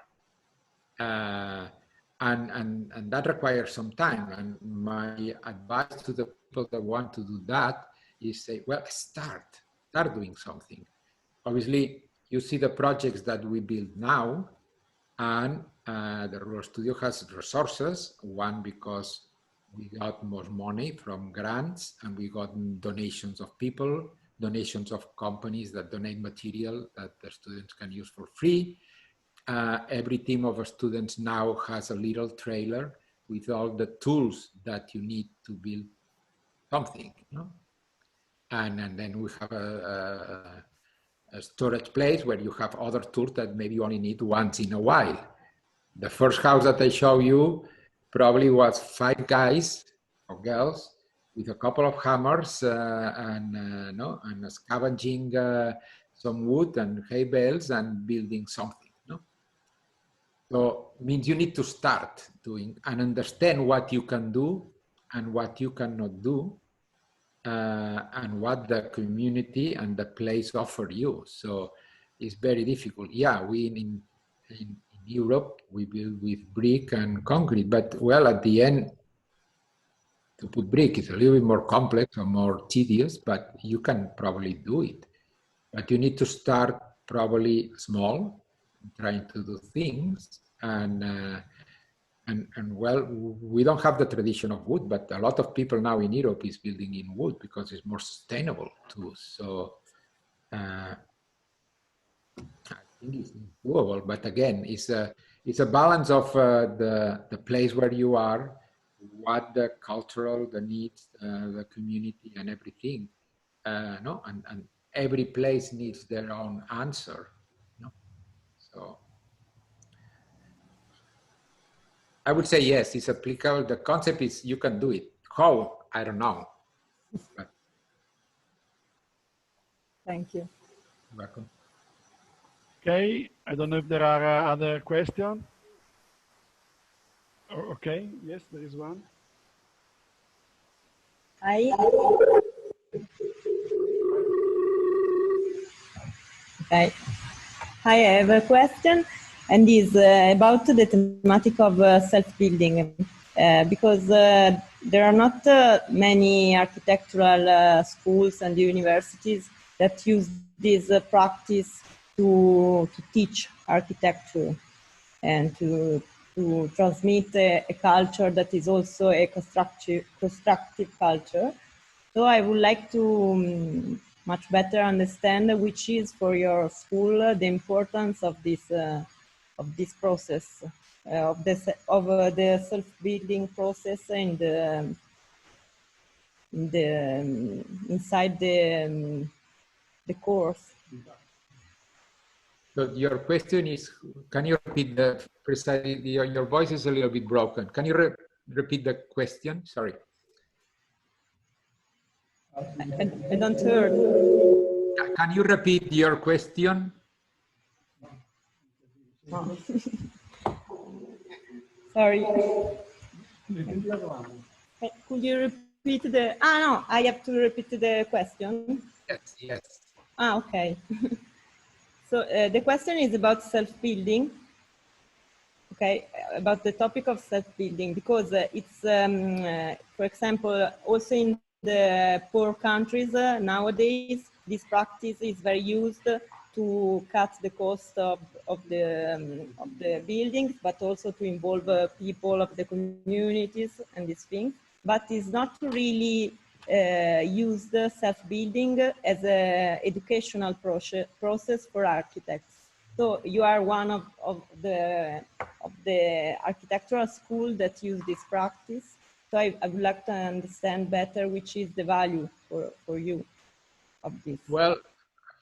And that requires some time. And my advice to the people that want to do that is say, well, start doing something. Obviously, you see the projects that we build now, and the Rural Studio has resources. One, because we got more money from grants, and we got donations of people, donations of companies that donate material that the students can use for free. Every team of students now has a little trailer with all the tools that you need to build something, you know? And then we have a storage place where you have other tools that maybe you only need once in a while. The first house that I show you probably was 5 guys or girls with a couple of hammers and scavenging some wood and hay bales and building something. No? So it means you need to start doing and understand what you can do and what you cannot do. And what the community and the place offer you. So it's very difficult. Yeah, we in Europe, we build with brick and concrete, but well, at the end, to put brick is a little bit more complex or more tedious, but you can probably do it. But you need to start probably small, trying to do things, and well, we don't have the tradition of wood, but a lot of people now in Europe is building in wood because it's more sustainable too. So I think it's doable, but again, it's a balance of the place where you are, what the cultural, the needs, the community, and everything. No, and every place needs their own answer. No, so. I would say yes, it's applicable. The concept is you can do it. How? I don't know. But Thank you. welcome. Okay, I don't know if there are other questions. Okay, yes, there is one. Hi. Okay. Hi, I have a question, and is about the thematic of self-building, because there are not many architectural schools and universities that use this practice to teach architecture and to transmit a culture that is also a constructive culture. So I would like to much better understand which is for your school the importance of this process of the self-building process in the inside the course. So your question is, can you repeat the precisely? Your voice is a little bit broken. Can you repeat the question? Sorry. I don't hear. Can you repeat your question? Oh. Sorry. Could you repeat the? No, I have to repeat the question. Yes. Yes. Okay. So the question is about self-building. Okay, about the topic of self-building, because it's, for example, also in the poor countries nowadays, this practice is very used to cut the cost of the buildings, but also to involve people of the communities and these things. But it's not really used self-building as an educational process for architects. So you are one of the architectural school that use this practice. So I would like to understand better which is the value for you of this. Well,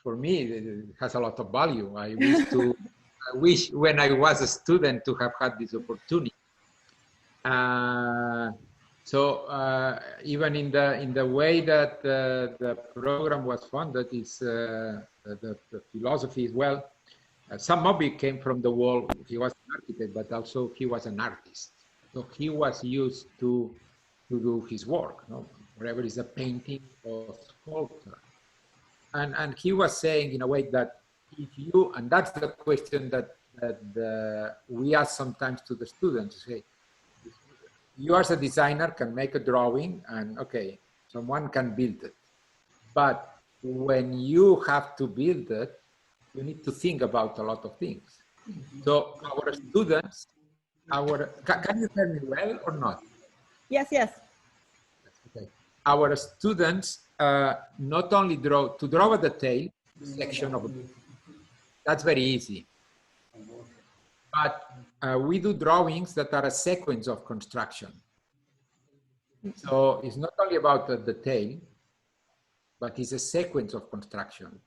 for me, it has a lot of value. I wish when I was a student to have had this opportunity. Even in the way that the program was funded, is the philosophy is, well, some of it came from the world. He was an architect, but also he was an artist. So he was used to do his work, no? Whatever is a painting or sculpture. And he was saying in a way that if you, and that's the question that we ask sometimes to the students, say, you as a designer can make a drawing and okay, someone can build it. But when you have to build it, you need to think about a lot of things. So our students, can you hear me well or not? Yes, yes. Okay. Our students not only draw a detail section of, that's very easy. But we do drawings that are a sequence of construction. So it's not only about the detail, but it's a sequence of construction.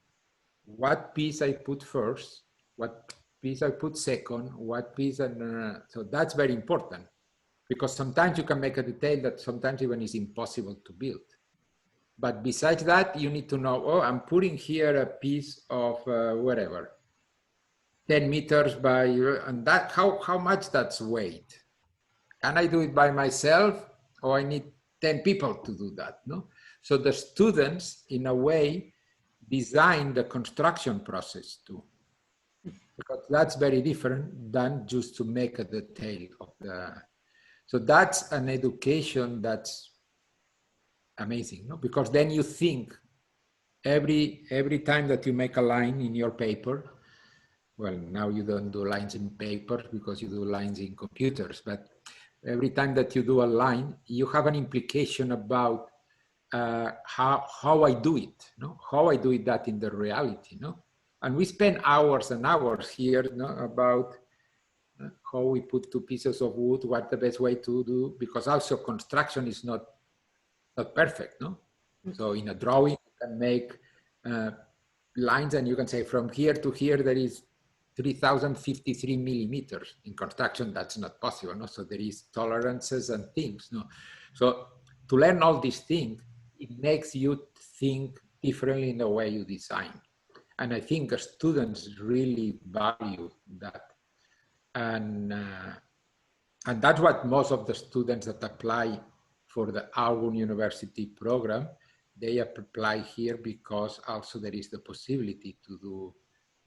What piece I put first, what piece I put second, what piece, and so that's very important, because sometimes you can make a detail that sometimes even is impossible to build. But besides that, you need to know, oh, I'm putting here a piece of whatever, 10 meters by, and that, how much that's weight? Can I do it by myself, or I need 10 people to do that, no? So the students, in a way, design the construction process too, because that's very different than just to make a detail of the, so that's an education that's amazing, no? Because then you think every time that you make a line in your paper, well, now you don't do lines in paper because you do lines in computers, but every time that you do a line, you have an implication about how I do it, no? How I do it that in the reality, no? And we spend hours and hours here, no, about how we put two pieces of wood, what the best way to do, because also construction is not perfect, no? So in a drawing, you can make lines and you can say from here to here, there is 3053 millimeters. In construction, that's not possible, no? So there is tolerances and things, no? So to learn all these things, it makes you think differently in the way you design. And I think the students really value that. And that's what most of the students that apply for the Auburn University program, they apply here because also there is the possibility to do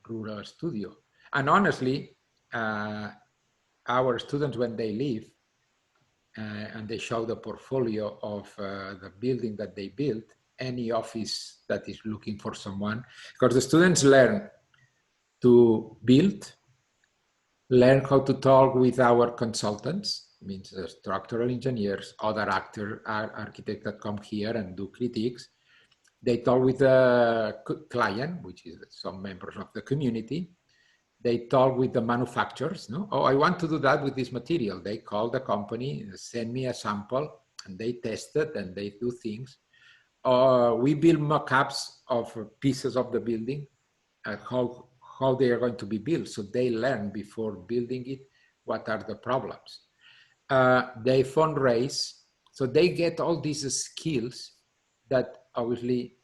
rural studio. And honestly, our students, when they leave and they show the portfolio of the building that they built, any office that is looking for someone, because the students learn to build, learn how to talk with our consultants, means structural engineers, other architects that come here and do critiques. They talk with the client, which is some members of the community. They talk with the manufacturers, no? Oh, I want to do that with this material. They call the company, send me a sample, and they test it and they do things. We build mock-ups of pieces of the building, how they are going to be built. So they learn before building it, what are the problems. They fundraise, so they get all these skills that obviously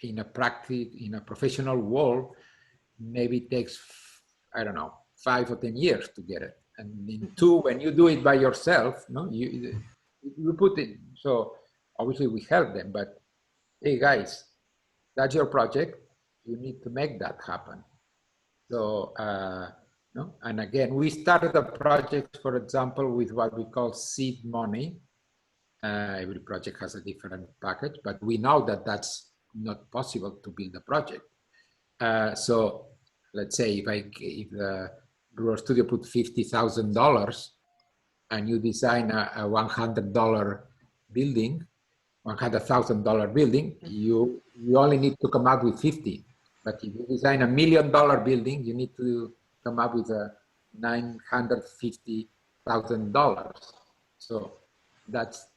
in a professional world, maybe takes, I don't know, 5 or 10 years to get it. And in 2, when you do it by yourself, no, you put it, so obviously we help them, but hey guys, that's your project, you need to make that happen. So, no? And again, we started the project, for example, with what we call seed money. Every project has a different package, but we know that that's not possible to build a project. So let's say if the Rural Studio put $50,000 and you design a $100 building, $100,000 building, you only need to come up with 50. But if you design $1 million building, you need to come up with a $950,000. So that's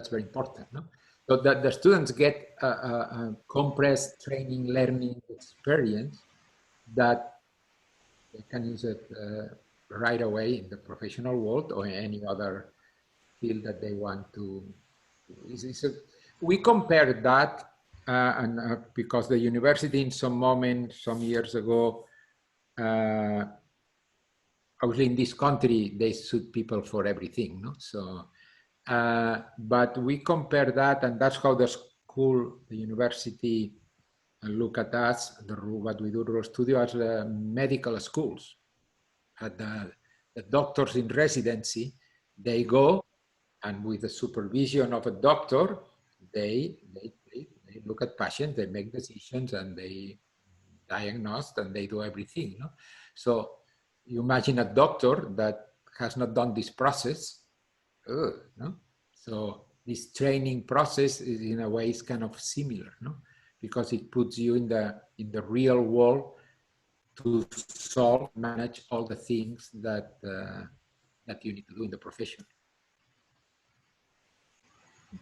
very important, no? So that the students get a compressed training, learning experience that they can use it right away in the professional world or in any other field that they want to. We compared that, because the university in some moment, some years ago, obviously in this country, they suit people for everything, no? So, but we compare that, and that's how the school, the university, look at us, what we do, Rural Studio, as medical schools. The doctors in residency, they go, and with the supervision of a doctor, they look at patients, they make decisions, and they diagnose, and they do everything, no? So you imagine a doctor that has not done this process, no? So this training process is, in a way, is kind of similar, no? Because it puts you in the real world to solve, manage all the things that that you need to do in the profession.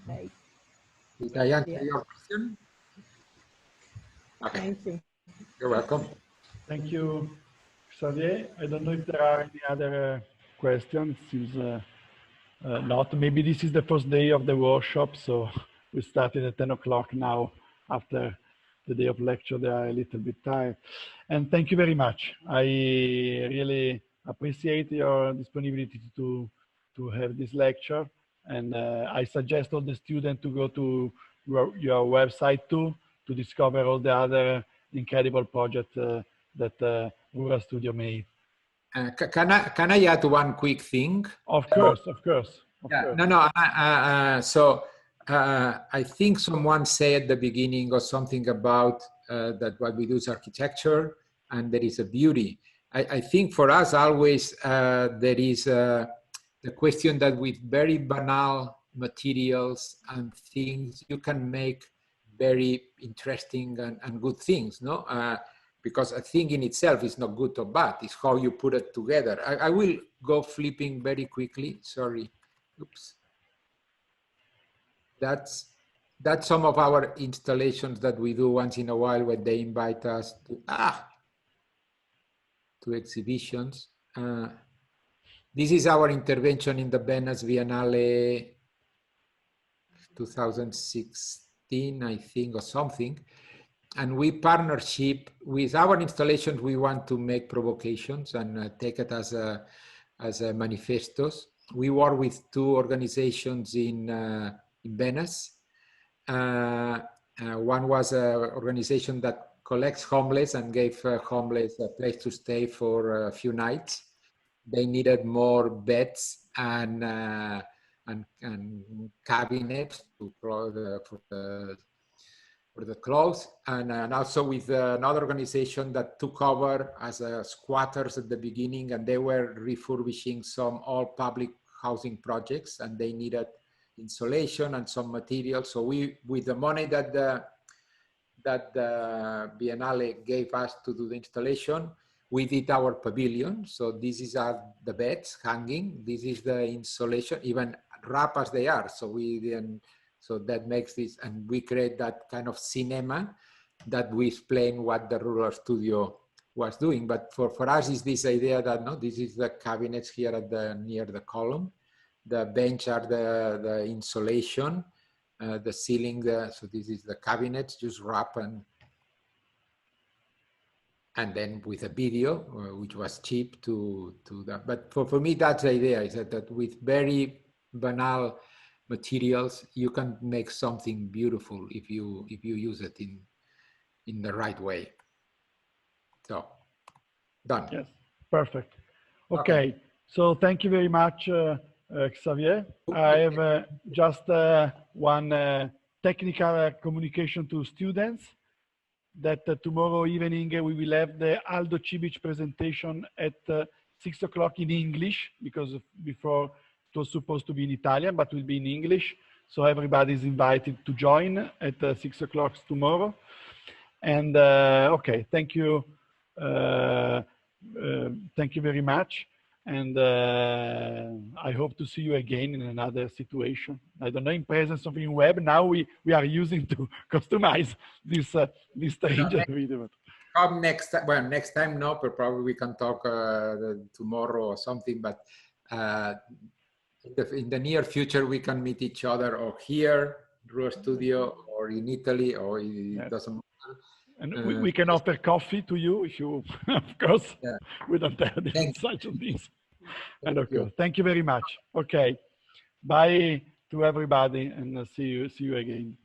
Okay. Did I answer your question? Okay. Thank you. You're welcome. Thank you, Xavier. I don't know if there are any other questions. It seems not. Maybe this is the first day of the workshop, so we started at 10 o'clock now. After the day of lecture, they are a little bit tired. And thank you very much. I really appreciate your disponibility to have this lecture. And I suggest all the students to go to your website too, to discover all the other incredible projects that Rural Studio made. Can I add one quick thing? Of course, of course. Yeah, no. I think someone said at the beginning or something about that what we do is architecture and there is a beauty. I think for us always there is the question that with very banal materials and things you can make very interesting and good things, no? Because a thing in itself is not good or bad, it's how you put it together. I will go flipping very quickly, sorry. Oops. That's some of our installations that we do once in a while when they invite us to exhibitions. This is our intervention in the Venice Biennale 2016, I think, or something. And we partnership with our installations. We want to make provocations and take it as a manifestos. We work with two organizations in Venice. One was an organization that collects homeless and gave homeless a place to stay for a few nights. They needed more beds and cabinets for the clothes, and also with another organization that took over as squatters at the beginning, and they were refurbishing some all public housing projects, and they needed insulation and some materials. So we, with the money that the Biennale gave us to do the installation, we did our pavilion. So this is the beds hanging. This is the insulation, even wrap as they are. So we then, so that makes this, and we create that kind of cinema that we explain what the Rural Studio was doing. But for us is this idea that no, this is the cabinets here at near the column. The bench are the insulation, the ceiling. So this is the cabinets, just wrap and then with a video, which was cheap to that. But for me, that's the idea, is that with very banal materials, you can make something beautiful if you use it in the right way. So, done. Yes, perfect. Okay. So thank you very much, Xavier. I have just one technical communication to students that tomorrow evening we will have the Aldo Cibic presentation at 6 o'clock in English, because before it was supposed to be in Italian, but will be in English. So everybody is invited to join at 6 o'clock tomorrow. And okay, thank you. Thank you very much. And I hope to see you again in another situation. I don't know, in presence of in web. Now we are using to customize this strange video. Come next time. Well, next time, no, but probably we can talk tomorrow or something. But in the near future, we can meet each other or here, Rural Studio, or in Italy, or it doesn't matter. And we can offer coffee to you if you, of course, we don't have such things. And of course, thank you very much. Okay, bye to everybody, and see you again.